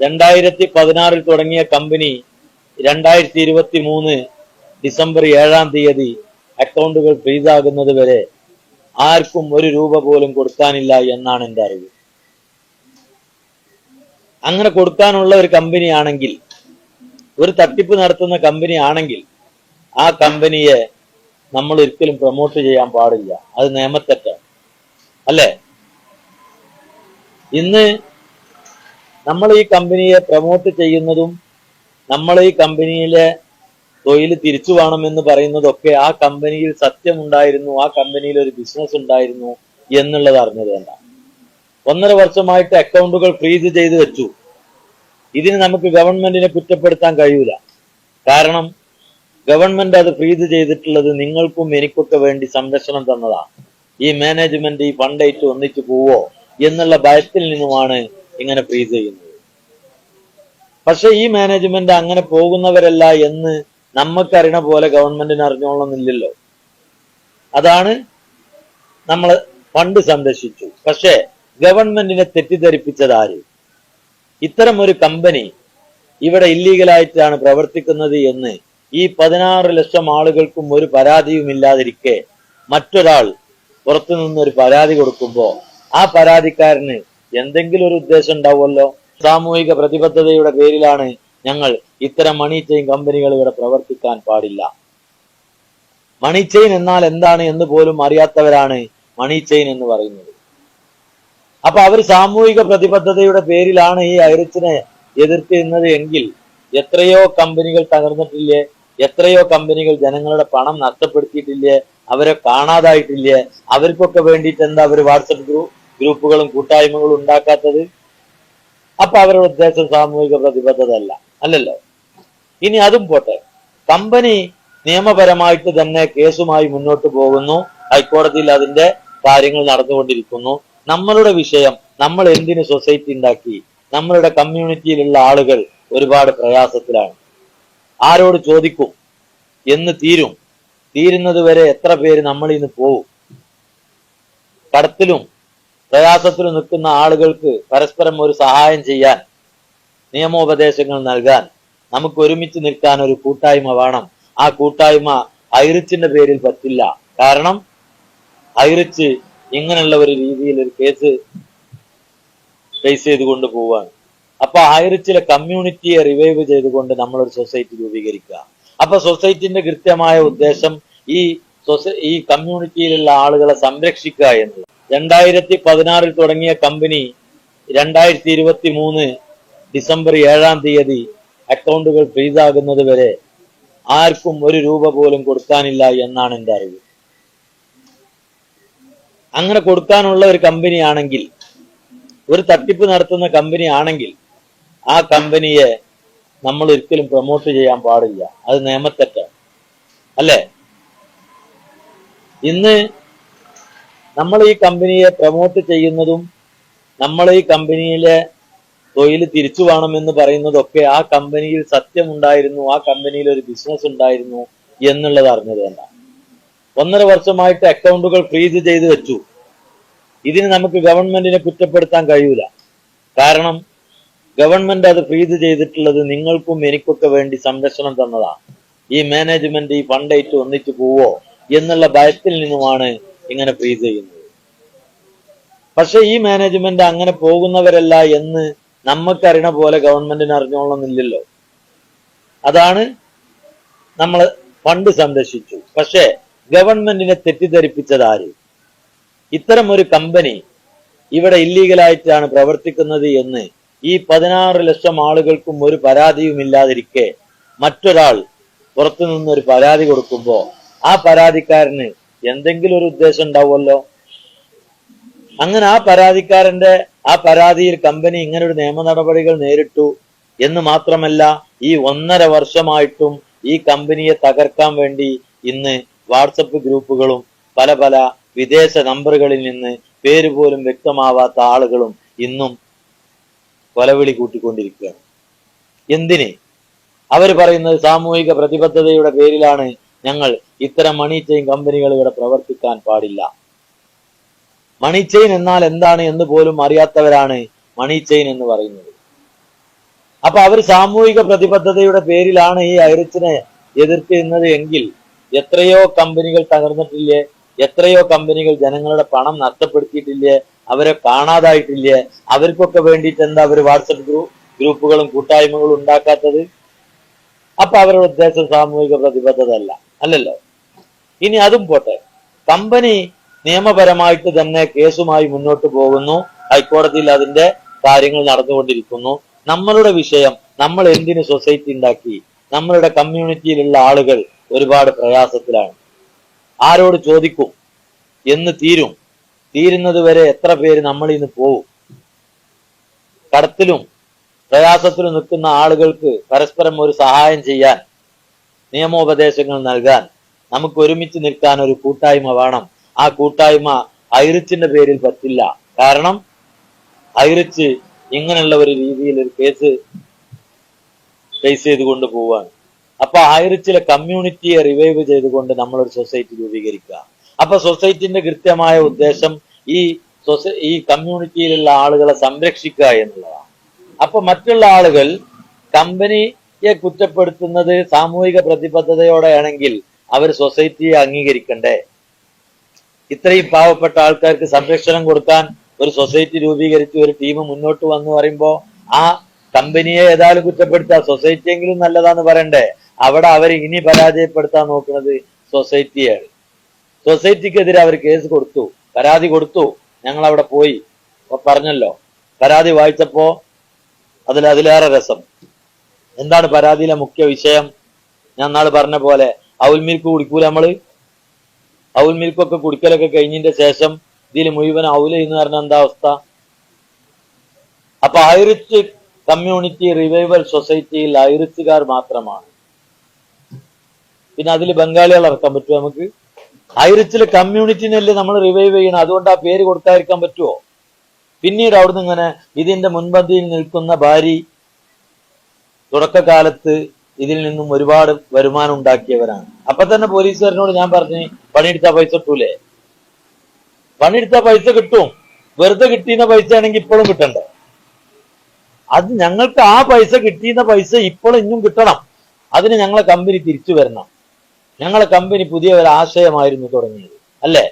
2016 തുടങ്ങിയ company 2023 December 7 അക്കൗണ്ടുകൾ ഫ്രീസാകുന്നത് വരെ ആർക്കും ഒരു രൂപ പോലും കൊടുക്കാനില്ല എന്നാണ് എൻ്റെ അറിവ്. അങ്ങനെ കൊടുക്കാനുള്ള ഒരു കമ്പനി ആണെങ്കിൽ, ഒരു തട്ടിപ്പ് നടത്തുന്ന കമ്പനി ആണെങ്കിൽ, ആ കമ്പനിയെ നമ്മൾ ഒരിക്കലും പ്രൊമോട്ട് ചെയ്യാൻ പാടില്ല. അത് നിയമത്തെറ്റാണ്, അല്ലേ? ഇന്ന് നമ്മൾ ഈ കമ്പനിയെ പ്രൊമോട്ട് ചെയ്യുന്നതും നമ്മൾ ഈ കമ്പനിയിലെ തൊഴിൽ തിരിച്ചു വേണമെന്ന് പറയുന്നതൊക്കെ ആ കമ്പനിയിൽ സത്യമുണ്ടായിരുന്നു, ആ കമ്പനിയിൽ ഒരു ബിസിനസ് ഉണ്ടായിരുന്നു എന്നുള്ളത് അറിഞ്ഞത് വേണ്ട. 1.5 വർഷമായിട്ട് അക്കൗണ്ടുകൾ ഫ്രീസ് ചെയ്ത് വെച്ചു. ഇതിന് നമുക്ക് ഗവൺമെന്റിനെ കുറ്റപ്പെടുത്താൻ കഴിയൂല. കാരണം ഗവൺമെന്റ് അത് ഫ്രീസ് ചെയ്തിട്ടുള്ളത് നിങ്ങൾക്കും എനിക്കൊക്കെ വേണ്ടി സംരക്ഷണം തന്നതാണ്. ഈ മാനേജ്മെന്റ് ഈ ഫണ്ടായിട്ട് ഒന്നിച്ചു പോവോ എന്നുള്ള ഭയത്തിൽ നിന്നുമാണ് ഇങ്ങനെ ഫ്രീസ് ചെയ്യുന്നത്. പക്ഷെ ഈ മാനേജ്മെന്റ് അങ്ങനെ പോകുന്നവരല്ല എന്ന് നമുക്കറിയണ പോലെ ഗവൺമെന്റിന് അറിഞ്ഞോളന്നില്ലല്ലോ. അതാണ് നമ്മൾ ഫണ്ട് സംരക്ഷിച്ചു. പക്ഷെ ഗവൺമെന്റിനെ തെറ്റിദ്ധരിപ്പിച്ചത് ആര്? ഇത്തരം ഒരു കമ്പനി ഇവിടെ ഇല്ലീഗലായിട്ടാണ് പ്രവർത്തിക്കുന്നത് എന്ന് ഈ 16 ലക്ഷം ആളുകൾക്കും ഒരു പരാതിയും ഇല്ലാതിരിക്കെ മറ്റൊരാൾ പുറത്തു നിന്നൊരു പരാതി കൊടുക്കുമ്പോ ആ പരാതിക്കാരന് എന്തെങ്കിലും ഒരു ഉദ്ദേശം ഉണ്ടാവുമല്ലോ. സാമൂഹിക പ്രതിബദ്ധതയുടെ പേരിലാണ് ഞങ്ങൾ ഇത്തരം മണി ചെയിൻ കമ്പനികൾ ഇവിടെ പ്രവർത്തിക്കാൻ പാടില്ല. മണി ചെയിൻ എന്നാൽ എന്താണ് എന്ന് പോലും അറിയാത്തവരാണ് മണി ചെയിൻ എന്ന് പറയുന്നത്. അപ്പൊ അവർ സാമൂഹിക പ്രതിബദ്ധതയുടെ പേരിലാണ് ഈ ഐറിച്ചിനെ എതിർത്തിരുന്നത് എങ്കിൽ എത്രയോ കമ്പനികൾ തകർന്നിട്ടില്ലേ? എത്രയോ കമ്പനികൾ ജനങ്ങളുടെ പണം നഷ്ടപ്പെടുത്തിയിട്ടില്ലേ? അവരെ കാണാതായിട്ടില്ലേ? അവർക്കൊക്കെ വേണ്ടിയിട്ട് എന്താ അവർ വാട്സപ്പ് ഗ്രൂപ്പുകളും കൂട്ടായ്മകളും ഉണ്ടാക്കാത്തത്? അപ്പൊ അവരുടെ ഉദ്ദേശം സാമൂഹിക പ്രതിബദ്ധത അല്ലല്ലോ. ഇനി അതും പോട്ടെ, കമ്പനി നിയമപരമായിട്ട് തന്നെ കേസുമായി മുന്നോട്ട് പോകുന്നു. ഹൈക്കോടതിയിൽ അതിന്റെ കാര്യങ്ങൾ നടന്നുകൊണ്ടിരിക്കുന്നു. നമ്മളുടെ വിഷയം, നമ്മൾ എന്തിന് സൊസൈറ്റി ഉണ്ടാക്കി? നമ്മളുടെ കമ്മ്യൂണിറ്റിയിലുള്ള ആളുകൾ ഒരുപാട് പ്രയാസത്തിലാണ്. ആരോട് ചോദിക്കും? എന്ന് തീരുന്നത് വരെ എത്ര പേര് നമ്മൾ ഇന്ന് പോവും? കടത്തിലും പ്രയാസത്തിലും നിൽക്കുന്ന ആളുകൾക്ക് പരസ്പരം ഒരു സഹായം ചെയ്യാൻ, നിയമോപദേശങ്ങൾ നൽകാൻ, നമുക്ക് ഒരുമിച്ച് നിൽക്കാൻ ഒരു കൂട്ടായ്മ വേണം. ആ കൂട്ടായ്മ ഐറിച്ചിന്റെ പേരിൽ പറ്റില്ല. കാരണം ഐറിച്ച് ഇങ്ങനെയുള്ള ഒരു രീതിയിൽ ഒരു കേസ് ഫേസ് ചെയ്തുകൊണ്ട് പോവാണ്. അപ്പൊ ഐറിച്ചിലെ കമ്മ്യൂണിറ്റിയെ റിവൈവ് ചെയ്തുകൊണ്ട് നമ്മളൊരു സൊസൈറ്റി രൂപീകരിക്കുക. അപ്പൊ സൊസൈറ്റിന്റെ കൃത്യമായ ഉദ്ദേശം ഈ കമ്മ്യൂണിറ്റിയിലുള്ള ആളുകളെ സംരക്ഷിക്കുക എന്നുള്ളത്. 2016 തുടങ്ങിയ കമ്പനി 2023 ഡിസംബർ 7 അക്കൗണ്ടുകൾ ഫ്രീസാകുന്നത് വരെ ആർക്കും ഒരു രൂപ പോലും കൊടുക്കാനില്ല എന്നാണ് എൻ്റെ അറിവ്. അങ്ങനെ കൊടുക്കാനുള്ള ഒരു കമ്പനി ആണെങ്കിൽ, ഒരു തട്ടിപ്പ് നടത്തുന്ന കമ്പനി ആണെങ്കിൽ, ആ കമ്പനിയെ നമ്മൾ ഒരിക്കലും പ്രൊമോട്ട് ചെയ്യാൻ പാടില്ല. അത് നിയമത്തെറ്റാണ്, അല്ലേ? ഇന്ന് നമ്മൾ ഈ കമ്പനിയെ പ്രൊമോട്ട് ചെയ്യുന്നതും നമ്മൾ ഈ കമ്പനിയിലെ തൊഴിൽ തിരിച്ചു വേണമെന്ന് പറയുന്നതൊക്കെ ആ കമ്പനിയിൽ സത്യമുണ്ടായിരുന്നു, ആ കമ്പനിയിൽ ഒരു ബിസിനസ് ഉണ്ടായിരുന്നു എന്നുള്ളത് അറിഞ്ഞത് വേണ്ട. 1.5 വർഷമായിട്ട് അക്കൗണ്ടുകൾ ഫ്രീസ് ചെയ്ത് വെച്ചു. ഇതിന് നമുക്ക് ഗവൺമെന്റിനെ കുറ്റപ്പെടുത്താൻ കഴിയൂല. കാരണം ഗവൺമെന്റ് അത് ഫ്രീസ് ചെയ്തിട്ടുള്ളത് നിങ്ങൾക്കും എനിക്കൊക്കെ വേണ്ടി സംരക്ഷണം തന്നതാണ്. ഈ മാനേജ്മെന്റ് ഈ ഫണ്ടായിട്ട് ഒന്നിച്ചു പോവോ എന്നുള്ള ഭയത്തിൽ നിന്നുമാണ് ഇങ്ങനെ ഫ്രീസ് ചെയ്യുന്നത്. പക്ഷെ ഈ മാനേജ്മെന്റ് അങ്ങനെ പോകുന്നവരല്ല എന്ന് നമുക്കറിയണ പോലെ ഗവൺമെന്റിന് അറിഞ്ഞോളന്നില്ലല്ലോ. അതാണ് നമ്മൾ ഫണ്ട് സംരക്ഷിച്ചു. പക്ഷെ ഗവൺമെന്റിനെ തെറ്റിദ്ധരിപ്പിച്ചത് ആര്? ഇത്തരം ഒരു കമ്പനി ഇവിടെ ഇല്ലീഗലായിട്ടാണ് പ്രവർത്തിക്കുന്നത് എന്ന് ഈ 16 ലക്ഷം ആളുകൾക്കും ഒരു പരാതിയും ഇല്ലാതിരിക്കെ മറ്റൊരാൾ പുറത്തു നിന്നൊരു പരാതി കൊടുക്കുമ്പോ ആ പരാതിക്കാരന് എന്തെങ്കിലും ഒരു ഉദ്ദേശം ഉണ്ടാവുമല്ലോ. അങ്ങനെ ആ പരാതിയിൽ കമ്പനി ഇങ്ങനെ ഒരു നിയമ നടപടികൾ നേരിട്ടു എന്ന് മാത്രമല്ല, ഈ 1.5 വർഷമായിട്ടും ഈ കമ്പനിയെ തകർക്കാൻ വേണ്ടി ഇന്ന് വാട്സപ്പ് ഗ്രൂപ്പുകളും പല വിദേശ നമ്പറുകളിൽ നിന്ന് പേര് പോലും വ്യക്തമാവാത്ത ആളുകളും ഇന്നും കൊലവിളി കൂട്ടിക്കൊണ്ടിരിക്കുകയാണ്. എന്തിന്? അവർ പറയുന്നത് സാമൂഹിക പ്രതിബദ്ധതയുടെ പേരിലാണ് ഞങ്ങൾ ഇത്തരം മണി ചെയിൻ കമ്പനികൾ ഇവിടെ പ്രവർത്തിക്കാൻ പാടില്ല. മണി ചെയിൻ എന്നാൽ എന്താണ് എന്ന് പോലും അറിയാത്തവരാണ് മണി ചെയിൻ എന്ന് പറയുന്നത്. അപ്പൊ അവർ സാമൂഹിക പ്രതിബദ്ധതയുടെ പേരിലാണ് ഈ ഐറിച്ചിനെ എതിർക്കുന്നത് എങ്കിൽ എത്രയോ കമ്പനികൾ തകർന്നിട്ടില്ലേ, എത്രയോ കമ്പനികൾ ജനങ്ങളുടെ പണം നഷ്ടപ്പെടുത്തിയിട്ടില്ലേ, അവരെ കാണാതായിട്ടില്ലേ, അവർക്കൊക്കെ വേണ്ടിയിട്ട് എന്താ അവർ വാട്സപ്പ് ഗ്രൂപ്പുകളും കൂട്ടായ്മകളും ഉണ്ടാക്കാത്തത്? അപ്പൊ അവരുടെ ഉദ്ദേശം സാമൂഹിക പ്രതിബദ്ധത അല്ലല്ലോ. ഇനി അതും പോട്ടെ, കമ്പനി നിയമപരമായിട്ട് തന്നെ കേസുമായി മുന്നോട്ട് പോകുന്നു, ഹൈക്കോടതിയിൽ അതിന്റെ കാര്യങ്ങൾ നടന്നുകൊണ്ടിരിക്കുന്നു. നമ്മളുടെ വിഷയം, നമ്മൾ എന്തിന് സൊസൈറ്റി ഉണ്ടാക്കി? നമ്മളുടെ കമ്മ്യൂണിറ്റിയിലുള്ള ആളുകൾ ഒരുപാട് പ്രയാസത്തിലാണ്. ആരോട് ചോദിക്കും? എന്ന് തീരുന്നത് വരെ എത്ര പേര് നമ്മൾ ഇന്ന് പോവും? കടത്തിലും പ്രയാസത്തിലും നിൽക്കുന്ന ആളുകൾക്ക് പരസ്പരം ഒരു സഹായം ചെയ്യാൻ, നിയമോപദേശങ്ങൾ നൽകാൻ, നമുക്ക് ഒരുമിച്ച് നിൽക്കാൻ ഒരു കൂട്ടായ്മ വേണം. ആ കൂട്ടായ്മ ഐറിച്ചിന്റെ പേരിൽ പറ്റില്ല. കാരണം ഐറിച്ച് ഇങ്ങനെയുള്ള ഒരു രീതിയിൽ ഒരു കേസ് ഫേസ് ചെയ്തുകൊണ്ട് പോവാണ്. അപ്പൊ ഐറിച്ചിലെ കമ്മ്യൂണിറ്റിയെ റിവൈവ് ചെയ്തുകൊണ്ട് നമ്മളൊരു സൊസൈറ്റി രൂപീകരിക്കുക. അപ്പൊ സൊസൈറ്റിന്റെ കൃത്യമായ ഉദ്ദേശം ഈ കമ്മ്യൂണിറ്റിയിലുള്ള ആളുകളെ സംരക്ഷിക്കുക എന്നുള്ളതാണ്. അപ്പൊ മറ്റുള്ള ആളുകൾ കമ്പനിയെ കുറ്റപ്പെടുത്തുന്നത് സാമൂഹിക പ്രതിബദ്ധതയോടെയാണെങ്കിൽ അവർ സൊസൈറ്റിയെ അംഗീകരിക്കണ്ടേ? ഇത്രയും പാവപ്പെട്ട ആൾക്കാർക്ക് സംരക്ഷണം കൊടുക്കാൻ ഒരു സൊസൈറ്റി രൂപീകരിച്ച് ഒരു ടീം മുന്നോട്ട് വന്നു പറയുമ്പോ ആ കമ്പനിയെ ഏതായാലും കുറ്റപ്പെടുത്താം, സൊസൈറ്റിയെങ്കിലും നല്ലതാന്ന് പറയണ്ടേ? അവിടെ അവർ ഇനി പരാജയപ്പെടുത്താൻ നോക്കുന്നത് സൊസൈറ്റിയാണ്. സൊസൈറ്റിക്കെതിരെ അവർ കേസ് കൊടുത്തു, പരാതി കൊടുത്തു. ഞങ്ങൾ അവിടെ പോയി പറഞ്ഞല്ലോ. പരാതി വായിച്ചപ്പോ അതിലേറെ രസം. എന്താണ് പരാതിയിലെ മുഖ്യ വിഷയം? ഞാൻ നാളെ പറഞ്ഞ പോലെ ഔൽ മിൽക്ക് കുടിക്കൂല നമ്മള്. ഔൽ മിൽക്കൊക്കെ കുടിക്കലൊക്കെ കഴിഞ്ഞതിന്റെ ശേഷം ഇതിൽ മുഴുവൻ ഔല എന്ന് പറഞ്ഞ എന്താ അവസ്ഥ? അപ്പൊ ഐറിച്ച് കമ്മ്യൂണിറ്റി റിവൈവൽ സൊസൈറ്റിയിൽ ഐറിച്ചുകാർ മാത്രമാണ്. പിന്നെ അതിൽ ബംഗാളികൾ ഇറക്കാൻ പറ്റുമോ നമുക്ക്? ഐറിച്ചിലെ കമ്മ്യൂണിറ്റിനല്ലേ നമ്മൾ റിവൈവ് ചെയ്യണം. അതുകൊണ്ട് ആ പേര് കൊടുക്കാതിരിക്കാൻ പറ്റുമോ? പിന്നീട് അവിടുന്ന് ഇങ്ങനെ ഇതിന്റെ മുൻപന്തിയിൽ നിൽക്കുന്ന ഭാര്യ തുടക്കകാലത്ത് ഇതിൽ നിന്നും ഒരുപാട് വരുമാനം ഉണ്ടാക്കിയവരാണ്. അപ്പൊ തന്നെ പോലീസുകാരനോട് ഞാൻ പറഞ്ഞു, പണിയെടുത്താ പൈസ കിട്ടൂലേ? പണിയെടുത്താ പൈസ കിട്ടും. വെറുതെ കിട്ടിയുന്ന പൈസ ആണെങ്കിൽ ഇപ്പോഴും കിട്ടണ്ടേ? അത് ഞങ്ങൾക്ക് ആ പൈസ കിട്ടിയുന്ന പൈസ ഇപ്പോഴും ഇന്നും കിട്ടണം. അതിന് ഞങ്ങളെ കമ്പനി തിരിച്ചു വരണം. ഞങ്ങളെ കമ്പനി പുതിയ ഒരു ആശയമായിരുന്നു തുടങ്ങിയത്, അല്ലേ?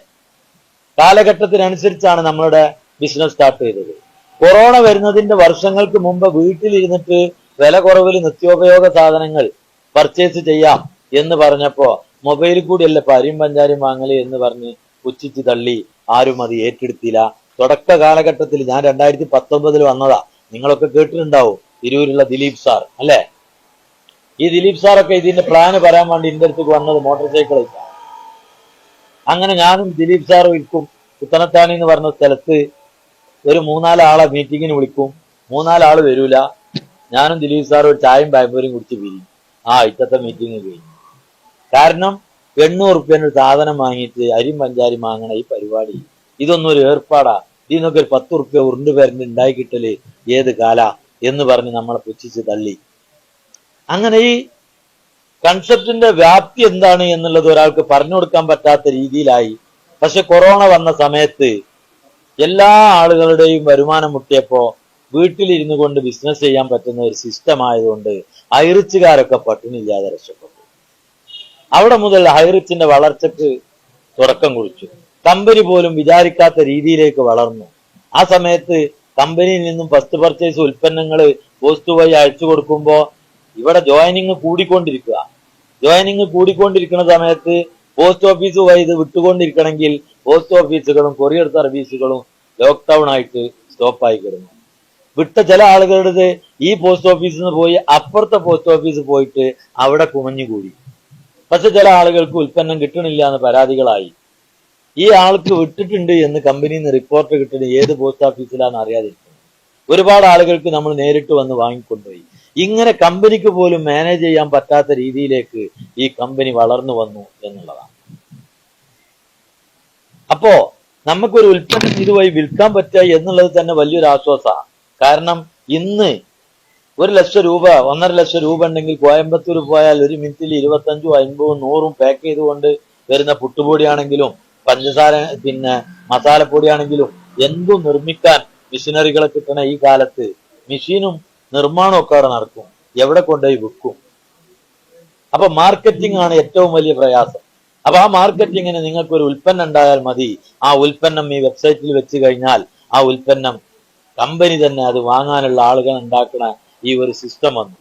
കാലഘട്ടത്തിനനുസരിച്ചാണ് നമ്മളുടെ ബിസിനസ് സ്റ്റാർട്ട് ചെയ്തത്. കൊറോണ വരുന്നതിന്റെ വർഷങ്ങൾക്ക് മുമ്പ് വീട്ടിലിരുന്നിട്ട് വില കുറവിൽ നിത്യോപയോഗ സാധനങ്ങൾ പർച്ചേസ് ചെയ്യാം എന്ന് പറഞ്ഞപ്പോ മൊബൈലിൽ കൂടിയല്ല അരിയും പഞ്ചാരിയും വാങ്ങല് എന്ന് പറഞ്ഞ് പുച്ഛിച്ച് തള്ളി. ആരും അത് ഏറ്റെടുത്തില്ല. തുടക്ക കാലഘട്ടത്തിൽ ഞാൻ 2019 വന്നതാ. നിങ്ങളൊക്കെ കേട്ടിട്ടുണ്ടാവും, തിരൂരുള്ള ദിലീപ് സാർ, അല്ലെ? ഈ ദിലീപ് സാറൊക്കെ ഇതിന്റെ പ്ലാന് പറയാൻ വേണ്ടി എന്റെ അടുത്തേക്ക് വന്നത് മോട്ടോർ സൈക്കിളിൽ. അങ്ങനെ ഞാനും ദിലീപ് സാറും വിൽക്കും. പുത്തനത്താണി എന്ന് പറഞ്ഞ സ്ഥലത്ത് ഒരു 3-4 ആളെ മീറ്റിങ്ങിന് വിളിക്കും. 3-4 ആള് വരൂല. ഞാനും ദിലീപ് സാറും ഒരു ചായയും പായമ്പൂരും കുടിച്ച് പിരിയും. ഇറ്റത്തെ മീറ്റിംഗ് കഴിഞ്ഞു. കാരണം 800 റുപ്യന്റെ ഒരു സാധനം വാങ്ങിയിട്ട് അരിയും പഞ്ചാരി വാങ്ങണ ഈ പരിപാടി, ഇതൊന്നും ഒരു ഏർപ്പാടാ. ഇതിനൊക്കെ ഒരു 10 റുപ്യ ഉരുണ്ട് പേരന്റ് ഉണ്ടായി കിട്ടല് ഏത് കാല എന്ന് പറഞ്ഞ് നമ്മളെ പുച്ഛിച്ച് തള്ളി. അങ്ങനെ ഈ കൺസെപ്റ്റിന്റെ വ്യാപ്തി എന്താണ് എന്നുള്ളത് ഒരാൾക്ക് പറഞ്ഞു കൊടുക്കാൻ പറ്റാത്ത രീതിയിലായി. പക്ഷെ കൊറോണ വന്ന സമയത്ത് എല്ലാ ആളുകളുടെയും വരുമാനം മുട്ടിയപ്പോ വീട്ടിലിരുന്നു കൊണ്ട് ബിസിനസ് ചെയ്യാൻ പറ്റുന്ന ഒരു സിസ്റ്റം ആയതുകൊണ്ട് ഐറിച്ചുകാരൊക്കെ പട്ടിണിയില്ലാതെ രക്ഷപ്പെട്ടു. അവിടെ മുതൽ ഐറിച്ചിന്റെ വളർച്ചക്ക് തുടക്കം കുറിച്ചു. കമ്പനി പോലും വിചാരിക്കാത്ത രീതിയിലേക്ക് വളർന്നു. ആ സമയത്ത് കമ്പനിയിൽ നിന്നും ഫസ്റ്റ് പർച്ചേസ് ഉൽപ്പന്നങ്ങൾ പോസ്റ്റ് വഴി അയച്ചു കൊടുക്കുമ്പോ ഇവിടെ ജോയിനിങ് കൂടിക്കൊണ്ടിരിക്കുന്ന സമയത്ത് പോസ്റ്റ് ഓഫീസ് വഴി ഇത് വിട്ടുകൊണ്ടിരിക്കണമെങ്കിൽ പോസ്റ്റ് ഓഫീസുകളും കൊറിയർ സർവീസുകളും ലോക്ക്ഡൌൺ ആയിട്ട് സ്റ്റോപ്പായി കിടന്നു. വിട്ട ചില ആളുകളുടെ ഈ പോസ്റ്റ് ഓഫീസിൽ നിന്ന് പോയി അപ്പുറത്തെ പോസ്റ്റ് ഓഫീസ് പോയിട്ട് അവിടെ കുമഞ്ഞുകൂടി. പക്ഷെ ചില ആളുകൾക്ക് ഉൽപ്പന്നം കിട്ടണില്ല എന്ന് പരാതികളായി. ഈ ആൾക്ക് വിട്ടിട്ടുണ്ട് എന്ന് കമ്പനിയിൽ നിന്ന് റിപ്പോർട്ട് കിട്ടുന്നത് ഏത് പോസ്റ്റ് ഓഫീസിലാണെന്ന് അറിയാതിരിക്കുന്നു. ഒരുപാട് ആളുകൾക്ക് നമ്മൾ നേരിട്ട് വന്ന് വാങ്ങിക്കൊണ്ടുപോയി. ഇങ്ങനെ കമ്പനിക്ക് പോലും മാനേജ് ചെയ്യാൻ പറ്റാത്ത രീതിയിലേക്ക് ഈ കമ്പനി വളർന്നു വന്നു എന്നുള്ളതാണ്. അപ്പോ നമുക്കൊരു ഉൽപ്പന്നം ഇതുവഴി വിൽക്കാൻ പറ്റുക എന്നുള്ളത് തന്നെ വലിയൊരു ആശ്വാസമാണ്. കാരണം ഇന്ന് 1 ലക്ഷം രൂപ 1.5 ലക്ഷം രൂപ ഉണ്ടെങ്കിൽ കോയമ്പത്തൂർ പോയാൽ ഒരു മിനിറ്റിൽ 25, 50, 100 പാക്ക് ചെയ്തുകൊണ്ട് വരുന്ന പുട്ടുപൊടിയാണെങ്കിലും പഞ്ചസാര മസാലപ്പൊടിയാണെങ്കിലും എന്തും നിർമ്മിക്കാൻ മെഷീനറികളെ കിട്ടണ ഈ കാലത്ത് മെഷീനും നിർമ്മാണമൊക്കെ അവിടെ നടക്കും, എവിടെ കൊണ്ടുപോയി വിൽക്കും? അപ്പൊ മാർക്കറ്റിംഗ് ആണ് ഏറ്റവും വലിയ പ്രയാസം. അപ്പൊ ആ മാർക്കറ്റിങ്ങിന് നിങ്ങൾക്ക് ഒരു ഉൽപ്പന്നം ഉണ്ടായാൽ മതി. ആ ഉൽപ്പന്നം ഈ വെബ്സൈറ്റിൽ വെച്ച് കഴിഞ്ഞാൽ ആ ഉൽപ്പന്നം കമ്പനി തന്നെ അത് വാങ്ങാനുള്ള ആളുകൾ ഉണ്ടാക്കുന്ന ഈ ഒരു സിസ്റ്റം വന്നു.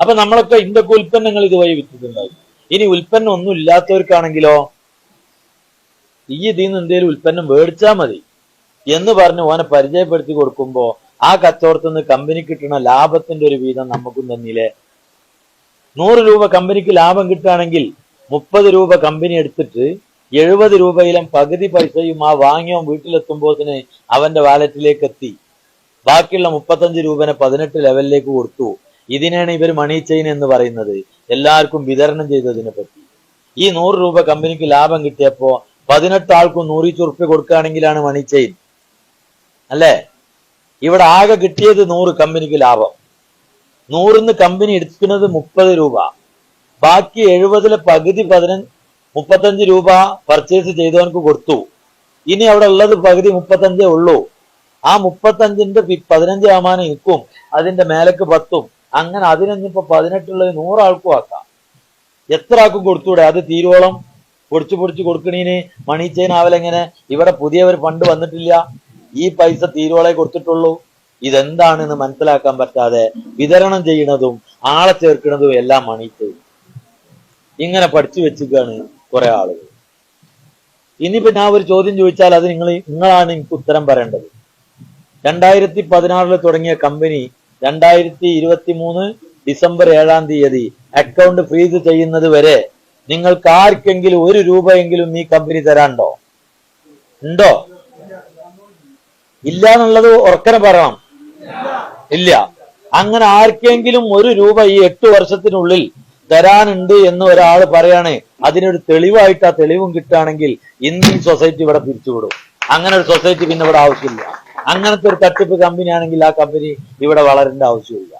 അപ്പൊ നമ്മളൊക്കെ ഇന്തൊക്കെ ഉൽപ്പന്നങ്ങൾ ഇതുവഴി വിറ്റിട്ടുണ്ടായി. ഇനി ഉൽപ്പന്നം ഒന്നും ഇല്ലാത്തവർക്കാണെങ്കിലോ, ഈ ഇതിന്ന് എന്തെങ്കിലും ഉൽപ്പന്നം മേടിച്ചാൽ മതി എന്ന് പറഞ്ഞ് ഓനെ പരിചയപ്പെടുത്തി കൊടുക്കുമ്പോ ആ കച്ചവടത്തിൽ നിന്ന് കമ്പനിക്ക് കിട്ടുന്ന ലാഭത്തിന്റെ ഒരു വീതം നമുക്കും തന്നില്ലേ. 100 രൂപ കമ്പനിക്ക് ലാഭം കിട്ടുകയാണെങ്കിൽ 30 രൂപ കമ്പനി എടുത്തിട്ട് 70 രൂപയിലും പകുതി പൈസയും ആ വാങ്ങിയോ വീട്ടിലെത്തുമ്പോഴത്തിന് അവന്റെ വാലറ്റിലേക്ക് എത്തി. ബാക്കിയുള്ള 35 രൂപനെ 18 ലെവലിലേക്ക് കൊടുത്തു. ഇതിനാണ് ഇവർ മണി ചെയിൻ എന്ന് പറയുന്നത്, എല്ലാവർക്കും വിതരണം ചെയ്തതിനെ പറ്റി. ഈ 100 രൂപ കമ്പനിക്ക് ലാഭം കിട്ടിയപ്പോ 18 ആൾക്കും 100 ഉറുപ്പ്യ കൊടുക്കുകയാണെങ്കിലാണ് മണി ചെയിൻ അല്ലേ? ഇവിടെ ആകെ കിട്ടിയത് 100 കമ്പനിക്ക് ലാഭം. 100ന്ന് കമ്പനി എടുക്കുന്നത് 30 രൂപ, ബാക്കി 70 പകുതി 35 രൂപ പർച്ചേസ് ചെയ്തവനക്ക് കൊടുത്തു. ഇനി അവിടെ ഉള്ളത് പകുതി 35 ഉള്ളൂ. ആ 35ന്റെ 15% നിൽക്കും, അതിന്റെ മേലക്ക് 10. അങ്ങനെ അതിനിപ്പോ 18 ഉള്ളത് 100 ആൾക്കും ആക്കാം. എത്ര ആൾക്കും കൊടുത്തൂടെ? അത് തീരോളം പൊടിച്ചു കൊടുക്കണീന് മണി ചെയിൻ ആവലെങ്ങനെ? ഇവിടെ പുതിയ ഒരു ഫണ്ട് വന്നിട്ടില്ല, ഈ പൈസ തീരോളെ കൊടുത്തിട്ടുള്ളൂ. ഇതെന്താണെന്ന് മനസ്സിലാക്കാൻ പറ്റാതെ വിതരണം ചെയ്യുന്നതും ആളെ ചേർക്കുന്നതും എല്ലാം മണി ചെയിൻ. ഇങ്ങനെ പഠിച്ചു വെച്ചിരിക്കുകയാണ് കുറെ ആളുകൾ. ഇനിയിപ്പോ ഞാൻ ഒരു ചോദ്യം ചോദിച്ചാൽ അത് നിങ്ങളാണ് എനിക്ക് ഉത്തരം പറയേണ്ടത്. 2016 തുടങ്ങിയ കമ്പനി 2023 ഡിസംബർ 7 അക്കൗണ്ട് ഫ്രീസ് ചെയ്യുന്നത് വരെ നിങ്ങൾക്ക് ആർക്കെങ്കിലും 1 രൂപയെങ്കിലും ഈ കമ്പനി തരാനുണ്ടോ? ഉണ്ടോ? ഇല്ല എന്നുള്ളത് ഉറക്കനെ പറയണം. ഇല്ല. അങ്ങനെ ആർക്കെങ്കിലും 1 രൂപ ഈ 8 വർഷത്തിനുള്ളിൽ തരാനുണ്ട് എന്ന് ഒരാൾ പറയാണ്, അതിനൊരു തെളിവായിട്ട് ആ തെളിവും കിട്ടുകയാണെങ്കിൽ ഇന്ത്യൻ സൊസൈറ്റി ഇവിടെ പിരിച്ചുവിടും. അങ്ങനെ ഒരു സൊസൈറ്റി പിന്നെ ഇവിടെ ആവശ്യമില്ല. അങ്ങനത്തെ ഒരു തട്ടിപ്പ് കമ്പനി ആണെങ്കിൽ ആ കമ്പനി ഇവിടെ വളരേണ്ട ആവശ്യമില്ല.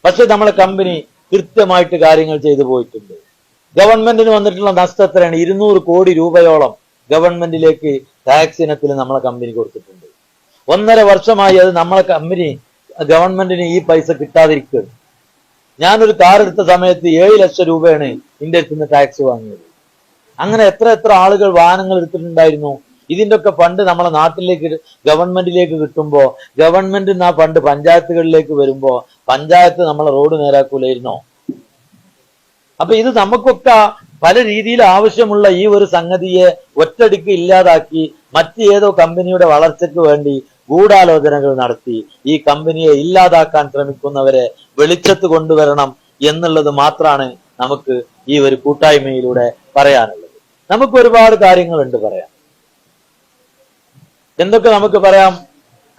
പക്ഷെ നമ്മളെ കമ്പനി കൃത്യമായിട്ട് കാര്യങ്ങൾ ചെയ്തു പോയിട്ടുണ്ട്. ഗവൺമെന്റിന് വന്നിട്ടുള്ള നഷ്ടം എത്രയാണ്? 200 കോടി രൂപയോളം ഗവൺമെന്റിലേക്ക് ടാക്സ് ഇനത്തിൽ നമ്മളെ കമ്പനി കൊടുത്തിട്ടുണ്ട്. 1.5 വർഷമായി അത് നമ്മളെ കമ്പനി ഗവൺമെന്റിന് ഈ പൈസ കിട്ടാതിരിക്കുകയാണ്. ഞാനൊരു കാർ എടുത്ത സമയത്ത് 7 ലക്ഷം രൂപയാണ് ഇന്ത്യയിൽ നിന്ന് ടാക്സ് വാങ്ങിയത്. അങ്ങനെ എത്ര ആളുകൾ വാഹനങ്ങൾ എടുത്തിട്ടുണ്ടായിരുന്നു. ഇതിന്റെ ഒക്കെ ഫണ്ട് നമ്മളെ നാട്ടിലേക്ക് ഗവൺമെന്റിലേക്ക് കിട്ടുമ്പോ ഗവൺമെന്റ് ആ ഫണ്ട് പഞ്ചായത്തുകളിലേക്ക് വരുമ്പോ പഞ്ചായത്ത് നമ്മളെ റോഡ് നേരാക്കൂലായിരുന്നോ? അപ്പൊ ഇത് നമുക്കൊക്കെ പല രീതിയിൽ ആവശ്യമുള്ള ഈ ഒരു സംഗതിയെ ഒറ്റടിക്ക് ഇല്ലാതാക്കി മറ്റേതോ കമ്പനിയുടെ വളർച്ചയ്ക്ക് വേണ്ടി ഗൂഢാലോചനകൾ നടത്തി ഈ കമ്പനിയെ ഇല്ലാതാക്കാൻ ശ്രമിക്കുന്നവരെ വെളിച്ചത്ത് കൊണ്ടുവരണം എന്നുള്ളത് മാത്രമാണ് നമുക്ക് ഈ ഒരു കൂട്ടായ്മയിലൂടെ പറയാനുള്ളത്. നമുക്ക് ഒരുപാട് കാര്യങ്ങളുണ്ട് പറയാം. എന്തൊക്കെ നമുക്ക് പറയാം?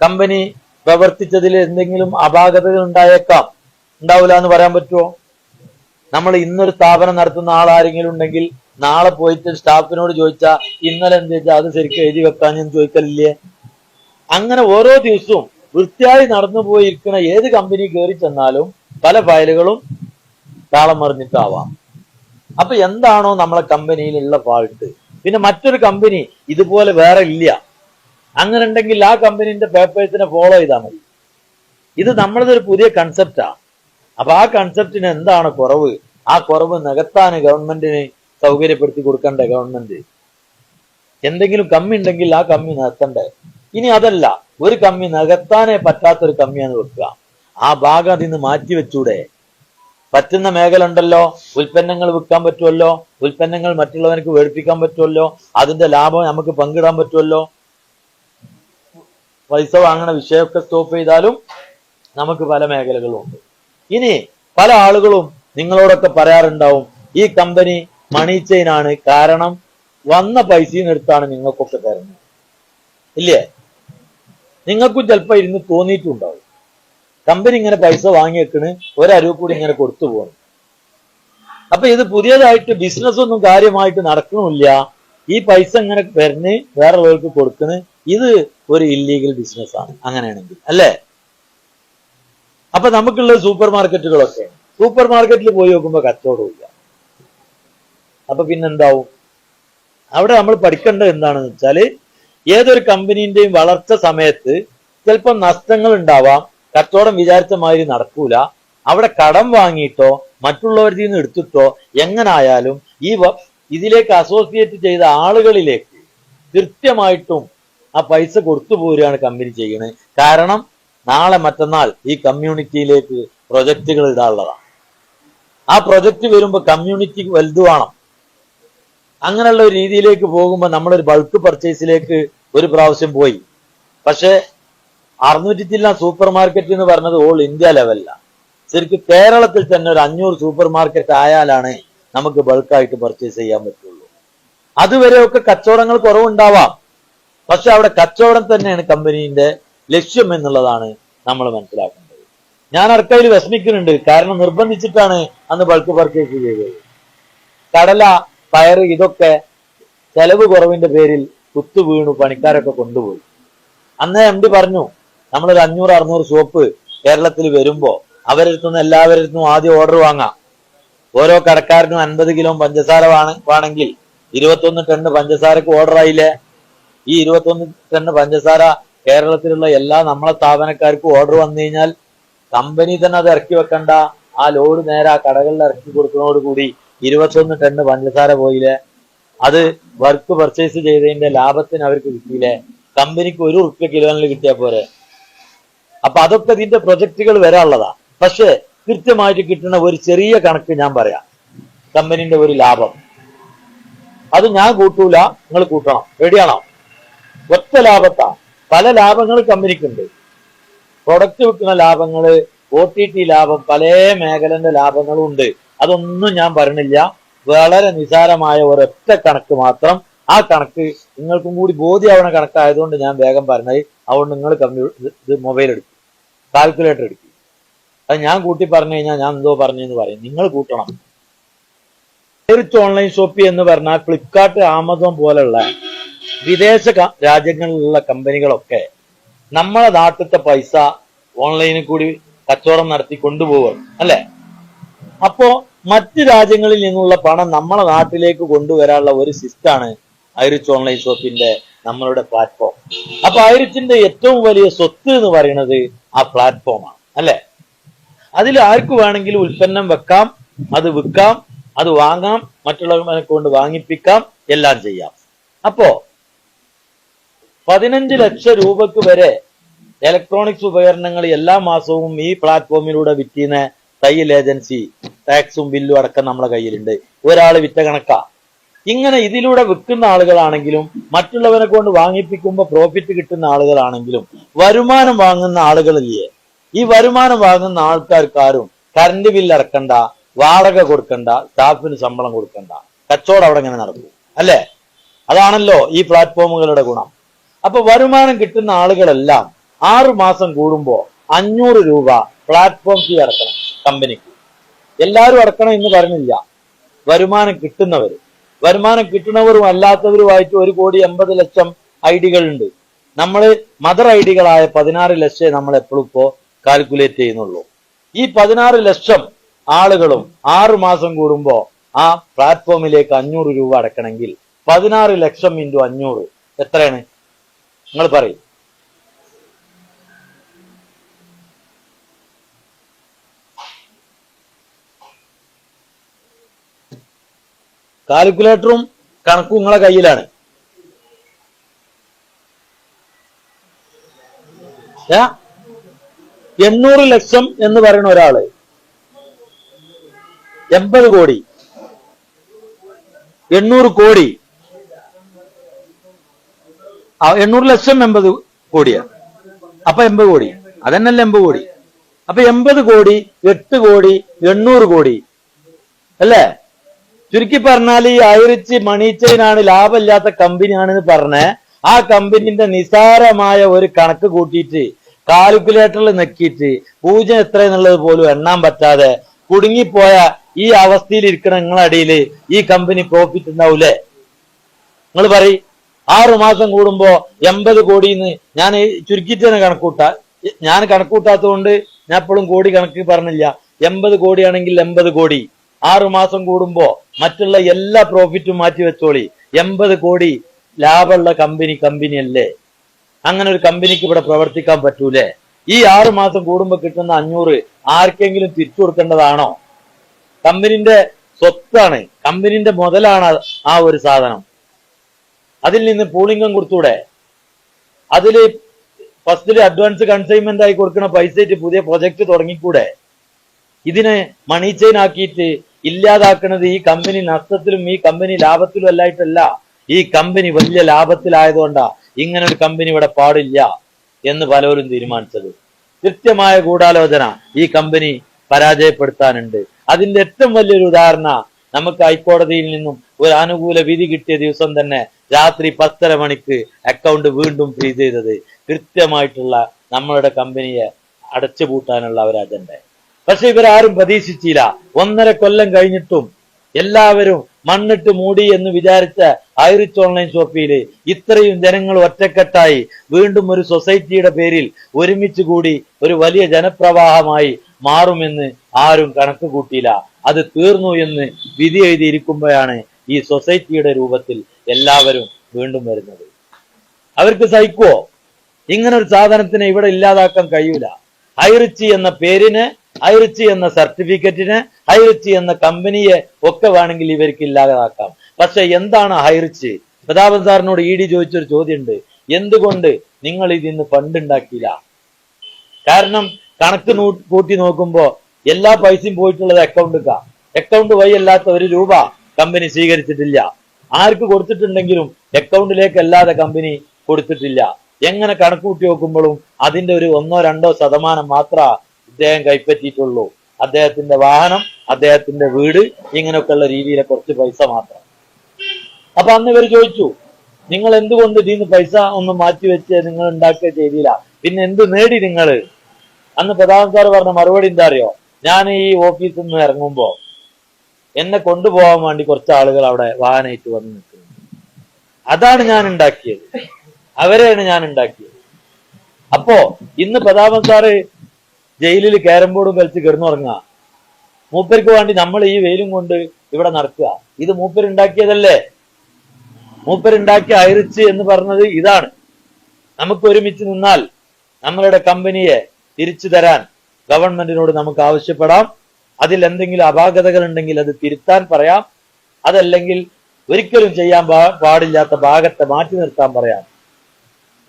കമ്പനി പ്രവർത്തിച്ചതിൽ എന്തെങ്കിലും അപാകതകൾ ഉണ്ടായേക്കാം, ഉണ്ടാവില്ല എന്ന് പറയാൻ പറ്റുമോ? നമ്മൾ ഇന്നൊരു സ്ഥാപനം നടത്തുന്ന ആളാരെങ്കിലും ഉണ്ടെങ്കിൽ നാളെ പോയിട്ട് സ്റ്റാഫിനോട് ചോദിച്ചാൽ ഇന്നലെ എന്ത് വെച്ചാൽ അത് ശരിക്കും എഴുതി വെക്കാൻ ഞാൻ ചോദിക്കലില്ലേ? അങ്ങനെ ഓരോ ദിവസവും വൃത്തിയായി നടന്നു പോയിരിക്കുന്ന ഏത് കമ്പനി കയറി ചെന്നാലും പല ഫയലുകളും താളം മറിഞ്ഞിട്ടാവാം. അപ്പൊ എന്താണോ നമ്മളെ കമ്പനിയിലുള്ള ഫാൾട്ട്, പിന്നെ മറ്റൊരു കമ്പനി ഇതുപോലെ വേറെ ഇല്ല, അങ്ങനെ ഉണ്ടെങ്കിൽ ആ കമ്പനിന്റെ പേപ്പേഴ്സിനെ ഫോളോ ചെയ്താൽ മതി. ഇത് നമ്മളതൊരു പുതിയ കൺസെപ്റ്റാ. അപ്പൊ ആ കൺസെപ്റ്റിന് എന്താണ് കുറവ്? ആ കുറവ് നികത്താൻ ഗവൺമെന്റിന് സൗകര്യപ്പെടുത്തി കൊടുക്കണ്ടേ? ഗവൺമെന്റ് എന്തെങ്കിലും കമ്മി ഉണ്ടെങ്കിൽ ആ കമ്മി നികത്തണ്ടേ? ഇനി അതല്ല, ഒരു കമ്മി നികത്താനേ പറ്റാത്തൊരു കമ്മിയാണ് വെക്കുക, ആ ഭാഗം അതിന്ന് മാറ്റി വെച്ചൂടെ? പറ്റുന്ന മേഖല ഉണ്ടല്ലോ, ഉൽപ്പന്നങ്ങൾ വിൽക്കാൻ പറ്റുമല്ലോ, ഉൽപ്പന്നങ്ങൾ മറ്റുള്ളവർക്ക് വേടിപ്പിക്കാൻ പറ്റുമല്ലോ, അതിന്റെ ലാഭം നമുക്ക് പങ്കിടാൻ പറ്റുമല്ലോ. പൈസ വാങ്ങണ വിഷയമൊക്കെ സ്റ്റോപ്പ് ചെയ്താലും നമുക്ക് പല മേഖലകളും ഉണ്ട്. ഇനി പല ആളുകളും നിങ്ങളോടൊക്കെ പറയാറുണ്ടാവും, ഈ കമ്പനി മണി ചെയിൻ ആണ്, കാരണം വന്ന പൈസയും എടുത്താണ് നിങ്ങൾക്കൊക്കെ തരുന്നത്, ഇല്ലേ? നിങ്ങൾക്കും ചിലപ്പോ ഇരുന്ന് തോന്നിയിട്ടുണ്ടാവും കമ്പനി ഇങ്ങനെ പൈസ വാങ്ങി വെക്കണ്, ഒരരൂ കൂടി ഇങ്ങനെ കൊടുത്തു പോകണം. അപ്പൊ ഇത് പുതിയതായിട്ട് ബിസിനസ് ഒന്നും കാര്യമായിട്ട് നടക്കണില്ല, ഈ പൈസ ഇങ്ങനെ വരുന്ന് വേറെ ഉള്ളവർക്ക് കൊടുക്കണ്, ഇത് ഒരു ഇല്ലീഗൽ ബിസിനസ് ആണ് അങ്ങനെയാണെങ്കിൽ, അല്ലേ? അപ്പൊ നമുക്കുള്ളത് സൂപ്പർ മാർക്കറ്റുകളൊക്കെ, സൂപ്പർ മാർക്കറ്റിൽ പോയി നോക്കുമ്പോ കച്ചവടമില്ല. അപ്പൊ പിന്നെന്താവും? അവിടെ നമ്മൾ പഠിക്കേണ്ടത് എന്താണെന്ന് വെച്ചാല്, ഏതൊരു കമ്പനീന്റെയും വളർച്ച സമയത്ത് ചിലപ്പോൾ നഷ്ടങ്ങൾ ഉണ്ടാവാം, കച്ചവടം വിചാരിച്ച മാതിരി നടക്കൂല. അവിടെ കടം വാങ്ങിയിട്ടോ മറ്റുള്ളവരിൽ നിന്ന് എടുത്തിട്ടോ എങ്ങനായാലും ഇതിലേക്ക് അസോസിയേറ്റ് ചെയ്ത ആളുകളിലേക്ക് കൃത്യമായിട്ടും ആ പൈസ കൊടുത്തു പോരുകയാണ് കമ്പനി ചെയ്യുന്നത്. കാരണം നാളെ മറ്റന്നാൾ ഈ കമ്മ്യൂണിറ്റിയിലേക്ക് പ്രൊജക്റ്റുകൾ ഇടാനുള്ളതാണ്. ആ പ്രൊജക്റ്റ് വരുമ്പോൾ കമ്മ്യൂണിറ്റി വലുതുവാണം. അങ്ങനെയുള്ള ഒരു രീതിയിലേക്ക് പോകുമ്പോൾ നമ്മളൊരു ബൾക്ക് പർച്ചേസിലേക്ക് ഒരു പ്രാവശ്യം പോയി. പക്ഷെ 600 ജില്ലാ സൂപ്പർ മാർക്കറ്റ് എന്ന് പറഞ്ഞത് ഓൾ ഇന്ത്യ ലെവലിലാണ്. ശരിക്കും കേരളത്തിൽ തന്നെ ഒരു 500 സൂപ്പർ മാർക്കറ്റ് ആയാലാണ് നമുക്ക് ബൾക്കായിട്ട് പർച്ചേസ് ചെയ്യാൻ പറ്റുള്ളൂ. അതുവരെയൊക്കെ കച്ചവടങ്ങൾ കുറവുണ്ടാവാം, പക്ഷെ അവിടെ കച്ചവടം തന്നെയാണ് കമ്പനീന്റെ ലക്ഷ്യം എന്നുള്ളതാണ് നമ്മൾ മനസ്സിലാക്കേണ്ടത്. ഞാൻ അർക്കയിൽ വിഷമിക്കുന്നുണ്ട്, കാരണം നിർബന്ധിച്ചിട്ടാണ് അന്ന് ബൾക്ക് പർച്ചേസ് ചെയ്തത്. കടല, പയറ് ഇതൊക്കെ ചെലവ് കുറവിന്റെ പേരിൽ കുത്തു വീണു പണിക്കാരൊക്കെ കൊണ്ടുപോയി. അന്നേ MD പറഞ്ഞു, നമ്മളൊരു 500-600 സോപ്പ് കേരളത്തിൽ വരുമ്പോ അവരെടുത്തുനിന്ന് എല്ലാവരിടത്തും ആദ്യം ഓർഡർ വാങ്ങാം. ഓരോ കടക്കാരനും 50 കിലോ പഞ്ചസാര വേണമെങ്കിൽ 21 ടൺ പഞ്ചസാരക്ക് ഓർഡർ ആയില്ലേ? ഈ 21 ടൺ പഞ്ചസാര കേരളത്തിലുള്ള എല്ലാ നമ്മളെ സ്ഥാപനക്കാർക്കും ഓർഡർ വന്നു കഴിഞ്ഞാൽ കമ്പനി തന്നെ അത് ഇറക്കി വെക്കണ്ട, ആ ലോഡ് നേരെ ആ കടകളിൽ ഇറക്കി കൊടുക്കുന്നതോടുകൂടി 21 ടൺ പഞ്ചസാര പോയില്ലേ? അത് വർക്ക് പർച്ചേസ് ചെയ്തതിന്റെ ലാഭത്തിന് അവർക്ക് കിട്ടിയില്ലേ? കമ്പനിക്ക് 1 റുപ്യ കിലോനിൽ കിട്ടിയാൽ പോരെ? അപ്പൊ അതൊക്കെ ഇതിന്റെ പ്രൊജക്റ്റുകൾ വരാനുള്ളതാ. പക്ഷെ കൃത്യമായിട്ട് കിട്ടുന്ന ഒരു ചെറിയ കണക്ക് ഞാൻ പറയാം. കമ്പനിന്റെ ഒരു ലാഭം അത് ഞാൻ കൂട്ടൂല, നിങ്ങൾ കൂട്ടണം. റെഡിയാണോ? ഒറ്റ ലാഭത്താ. പല ലാഭങ്ങൾ കമ്പനിക്കുണ്ട്. പ്രൊഡക്റ്റ് വിൽക്കുന്ന ലാഭങ്ങള്, OTT ലാഭം, പല മേഖലന്റെ ലാഭങ്ങളും ഉണ്ട്. അതൊന്നും ഞാൻ പറയണില്ല. വളരെ നിസാരമായ ഒരൊറ്റ കണക്ക് മാത്രം. ആ കണക്ക് നിങ്ങൾക്കും കൂടി ബോധ്യമാവണ കണക്കായതുകൊണ്ട് ഞാൻ വേഗം പറഞ്ഞത്. അതുകൊണ്ട് നിങ്ങൾ ഇത് മൊബൈൽ എടുക്കും, കാൽക്കുലേറ്റർ എടുക്കും. അത് ഞാൻ കൂട്ടി പറഞ്ഞു കഴിഞ്ഞാൽ ഞാൻ എന്തോ പറഞ്ഞെന്ന് പറയും. നിങ്ങൾ കൂട്ടണം. ഓൺലൈൻ ഷോപ്പി എന്ന് പറഞ്ഞാൽ ഫ്ലിപ്കാർട്ട്, ആമസോൺ പോലുള്ള വിദേശ രാജ്യങ്ങളിലുള്ള കമ്പനികളൊക്കെ നമ്മളെ നാട്ടിലത്തെ പൈസ ഓൺലൈനിൽ കൂടി കച്ചവടം നടത്തി കൊണ്ടുപോകും അല്ലെ? അപ്പോ മറ്റു രാജ്യങ്ങളിൽ നിന്നുള്ള പണം നമ്മളെ നാട്ടിലേക്ക് കൊണ്ടുവരാനുള്ള ഒരു സിസ്റ്റമാണ് ഐറിച്ച് ഓൺലൈൻ ഷോപ്പിന്റെ നമ്മളുടെ പ്ലാറ്റ്ഫോം. അപ്പൊ ഐറിച്ചിന്റെ ഏറ്റവും വലിയ സ്വത്ത് എന്ന് പറയുന്നത് ആ പ്ലാറ്റ്ഫോമാണ് അല്ലെ? അതിൽ ആർക്ക് വേണമെങ്കിലും ഉൽപ്പന്നം വെക്കാം, അത് വിൽക്കാം, അത് വാങ്ങാം, മറ്റുള്ളവരെ കൊണ്ട് വാങ്ങിപ്പിക്കാം, എല്ലാം ചെയ്യാം. അപ്പോ 15 ലക്ഷം രൂപക്ക് വരെ ഇലക്ട്രോണിക്സ് ഉപകരണങ്ങൾ എല്ലാ മാസവും ഈ പ്ലാറ്റ്ഫോമിലൂടെ വിൽക്കുന്ന തയ്യൽ ഏജൻസി ടാക്സും ബില്ലും അടക്കം നമ്മളെ കയ്യിലുണ്ട്. ഒരാൾ വിറ്റ കണക്കാ. ഇങ്ങനെ ഇതിലൂടെ വിൽക്കുന്ന ആളുകളാണെങ്കിലും മറ്റുള്ളവരെ കൊണ്ട് വാങ്ങിപ്പിക്കുമ്പോൾ പ്രോഫിറ്റ് കിട്ടുന്ന ആളുകളാണെങ്കിലും വരുമാനം വാങ്ങുന്ന ആളുകളില്ലേ, ഈ വരുമാനം വാങ്ങുന്ന ആൾക്കാർക്കാരും കറണ്ട് ബില്ല് അടക്കണ്ട, വാടക കൊടുക്കണ്ട, സ്റ്റാഫിന് ശമ്പളം കൊടുക്കണ്ട, കച്ചവടം അവിടെ ഇങ്ങനെ നടക്കും അല്ലെ? അതാണല്ലോ ഈ പ്ലാറ്റ്ഫോമുകളുടെ ഗുണം. അപ്പൊ വരുമാനം കിട്ടുന്ന ആളുകളെല്ലാം 6 മാസം കൂടുമ്പോ 500 രൂപ പ്ലാറ്റ്ഫോം ഫീ അടക്കണം കമ്പനിക്ക്. എല്ലാവരും അടക്കണം എന്ന് പറഞ്ഞില്ല. വരുമാനം കിട്ടുന്നവർ, വരുമാനം കിട്ടുന്നവരും അല്ലാത്തവരുമായിട്ട് 1,80,00,000 ഐഡികളുണ്ട്. നമ്മൾ മദർ ഐഡികളായ 16 ലക്ഷം നമ്മൾ എപ്പോഴും ഇപ്പോ കാൽക്കുലേറ്റ് ചെയ്യുന്നുള്ളൂ. ഈ 16 ലക്ഷം ആളുകളും 6 മാസം കൂടുമ്പോ ആ പ്ലാറ്റ്ഫോമിലേക്ക് 500 രൂപ അടക്കണമെങ്കിൽ 16 ലക്ഷം ഇൻറ്റു 500 എത്രയാണ്? നിങ്ങൾ പറയും. കാൽക്കുലേറ്ററും കണക്കും നിങ്ങളെ കയ്യിലാണ്. 800 ലക്ഷം എന്ന് പറയുന്ന ഒരാള് 80 കോടി, 800 കോടി, 800 ലക്ഷം 80 കോടിയാ. അപ്പൊ 80 കോടി, അതന്നല്ല 80 കോടി. അപ്പൊ 80 കോടി, 8 കോടി, 800 കോടി അല്ലേ? ചുരുക്കി പറഞ്ഞാൽ ഈ ഐറിച്ച് മണി ചെയിനാണ് ലാഭമില്ലാത്ത കമ്പനിയാണെന്ന് പറഞ്ഞ് ആ കമ്പനിന്റെ നിസാരമായ ഒരു കണക്ക് കൂട്ടിയിട്ട് കാൽക്കുലേറ്ററിൽ നെക്കിയിട്ട് 0 എത്ര എന്നുള്ളത് പോലും എണ്ണാൻ പറ്റാതെ കുടുങ്ങിപ്പോയ ഈ അവസ്ഥയിൽ ഇരിക്കണ നിങ്ങളടിയിൽ ഈ കമ്പനി പ്രോഫിറ്റ് ഉണ്ടാവൂലേ? നിങ്ങൾ പറയും. 6 മാസം കൂടുമ്പോ 80 കോടിന്ന് ഞാൻ ചുരുക്കിട്ട് തന്നെ കണക്കൂട്ടാ. ഞാൻ കണക്കൂട്ടാത്തത് കൊണ്ട് ഞാൻ എപ്പോഴും കോടി കണക്ക് പറഞ്ഞില്ല. 80 കോടിയാണെങ്കിൽ 80 കോടി 6 മാസം കൂടുമ്പോ മറ്റുള്ള എല്ലാ പ്രോഫിറ്റും മാറ്റി വെച്ചോളി. 80 കോടി ലാഭമുള്ള കമ്പനി അല്ലേ? അങ്ങനെ ഒരു കമ്പനിക്ക് ഇവിടെ പ്രവർത്തിക്കാൻ പറ്റൂലേ? ഈ 6 മാസം കൂടുമ്പോ കിട്ടുന്ന 500 ആർക്കെങ്കിലും തിരിച്ചു കൊടുക്കേണ്ടതാണോ? കമ്പനിന്റെ സ്വത്താണ്, കമ്പനിന്റെ മുതലാണ് ആ ഒരു സാധനം. അതിൽ നിന്ന് പൂളിംഗം കൊടുത്തൂടെ? അതില് ഫസ്റ്റില് അഡ്വാൻസ് കൺസൈൻമെന്റ് ആയി കൊടുക്കുന്ന പൈസയിട്ട് പുതിയ പ്രൊജക്ട് തുടങ്ങിക്കൂടെ? ഇതിനെ മണി ചെയിൻ ആക്കിയിട്ട് ഇല്ലാതാക്കുന്നത് ഈ കമ്പനി നഷ്ടത്തിലും ഈ കമ്പനി ലാഭത്തിലും അല്ലായിട്ടല്ല. ഈ കമ്പനി വലിയ ലാഭത്തിലായതുകൊണ്ടാ ഇങ്ങനെ ഒരു കമ്പനി ഇവിടെ പാടില്ല എന്ന് പലരും തീരുമാനിച്ചത്. കൃത്യമായ ഗൂഢാലോചന ഈ കമ്പനി പരാജയപ്പെടുത്താനുണ്ട്. അതിന്റെ ഏറ്റവും വലിയൊരു ഉദാഹരണ നമുക്ക് ഹൈക്കോടതിയിൽ നിന്നും ഒരു അനുകൂല വിധി കിട്ടിയ ദിവസം തന്നെ രാത്രി 10:30 മണിക്ക് അക്കൗണ്ട് വീണ്ടും ഫ്രീസ് ചെയ്തത് കൃത്യമായിട്ടുള്ള നമ്മളുടെ കമ്പനിയെ അടച്ചുപൂട്ടാനുള്ള ഒരു അജണ്ട. പക്ഷെ ഇവരാരും പ്രതീക്ഷിച്ചില്ല. 1.5 കൊല്ലം കഴിഞ്ഞിട്ടും എല്ലാവരും മണ്ണിട്ട് മൂടി എന്ന് വിചാരിച്ച ഐറിച്ച് ഓൺലൈൻ ഷോപ്പില് ഇത്രയും ജനങ്ങൾ ഒറ്റക്കെട്ടായി വീണ്ടും ഒരു സൊസൈറ്റിയുടെ പേരിൽ ഒരുമിച്ച് കൂടി ഒരു വലിയ ജനപ്രവാഹമായി മാറുമെന്ന് ആരും കണക്ക് കൂട്ടിയില്ല. അത് തീർന്നു എന്ന് വിധി എഴുതിയിരിക്കുമ്പോഴാണ് ഈ സൊസൈറ്റിയുടെ രൂപത്തിൽ എല്ലാവരും വീണ്ടും വരുന്നത്. അവർക്ക് സഹിക്കുവോ? ഇങ്ങനെ ഒരു സാധനത്തിനെ ഇവിടെ ഇല്ലാതാക്കാൻ കഴിയൂല. ഐറിച്ച് എന്ന പേരിന്, ഐറിച്ച് എന്ന സർട്ടിഫിക്കറ്റിന്, ഐറിച്ച് എന്ന കമ്പനിയെ ഒക്കെ വേണമെങ്കിൽ ഇവർക്ക് ഇല്ലാതാക്കാം. പക്ഷെ എന്താണ് ഐറിച്ച്? പ്രതാപൻ സാറിനോട് ഇ ഡി ചോദിച്ചൊരു ചോദ്യമുണ്ട്, എന്തുകൊണ്ട് നിങ്ങൾ ഇതിന്ന് ഫണ്ട് ഉണ്ടാക്കിയില്ല? കാരണം കണക്ക് കൂട്ടി നോക്കുമ്പോ എല്ലാ പൈസയും പോയിട്ടുള്ളത് അക്കൗണ്ട് വഴി അല്ലാത്ത 1 രൂപ കമ്പനി സ്വീകരിച്ചിട്ടില്ല. ആർക്ക് കൊടുത്തിട്ടുണ്ടെങ്കിലും അക്കൗണ്ടിലേക്ക് അല്ലാതെ കമ്പനി കൊടുത്തിട്ടില്ല. എങ്ങനെ കണക്ക് കൂട്ടി നോക്കുമ്പോഴും അതിന്റെ ഒരു 1-2% മാത്രമേ ഇദ്ദേഹം കൈപ്പറ്റിയിട്ടുള്ളൂ. അദ്ദേഹത്തിന്റെ വാഹനം, അദ്ദേഹത്തിന്റെ വീട്, ഇങ്ങനെയൊക്കെയുള്ള രീതിയിലെ കുറച്ച് പൈസ മാത്രം. അപ്പൊ അന്ന് ഇവർ ചോദിച്ചു, നിങ്ങൾ എന്തുകൊണ്ട് ഇതിന്ന് പൈസ ഒന്നും മാറ്റിവെച്ച് നിങ്ങൾ ഉണ്ടാക്കുക ചെയ്തില്ല, പിന്നെ എന്ത് നേടി നിങ്ങൾ? അന്ന് പ്രധാന സാർ പറഞ്ഞ മറുപടി എന്താ അറിയോ? ഞാൻ ഈ ഓഫീസിൽ നിന്ന് ഇറങ്ങുമ്പോ എന്നെ കൊണ്ടുപോകാൻ വേണ്ടി കുറച്ച് ആളുകൾ അവിടെ വാഹനമായിട്ട് വന്ന് നിൽക്കുന്നു. അതാണ് ഞാൻ ഉണ്ടാക്കിയത്, അവരെയാണ് ഞാൻ ഉണ്ടാക്കിയത്. അപ്പോ ഇന്ന് പ്രതാപൻ സാറ് ജയിലിൽ ക്യാരം ബോർഡും കളിച്ച് കിടന്നുറങ്ങുക. മൂപ്പർക്ക് വേണ്ടി നമ്മൾ ഈ വെയിലും കൊണ്ട് ഇവിടെ നടക്കുക. ഇത് മൂപ്പരുണ്ടാക്കിയതല്ലേ? മൂപ്പരുണ്ടാക്കിയ ഐറിച്ച് എന്ന് പറഞ്ഞത് ഇതാണ്. നമുക്ക് ഒരുമിച്ച് നിന്നാൽ നമ്മളുടെ കമ്പനിയെ തിരിച്ചു തരാൻ ഗവൺമെന്റിനോട് നമുക്ക് ആവശ്യപ്പെടാം. അതിൽ എന്തെങ്കിലും അപാകതകൾ ഉണ്ടെങ്കിൽ അത് തിരുത്താൻ പറയാം. അതല്ലെങ്കിൽ ഒരിക്കലും ചെയ്യാൻ പാടില്ലാത്ത ഭാഗത്തെ മാറ്റി നിർത്താൻ പറയാം.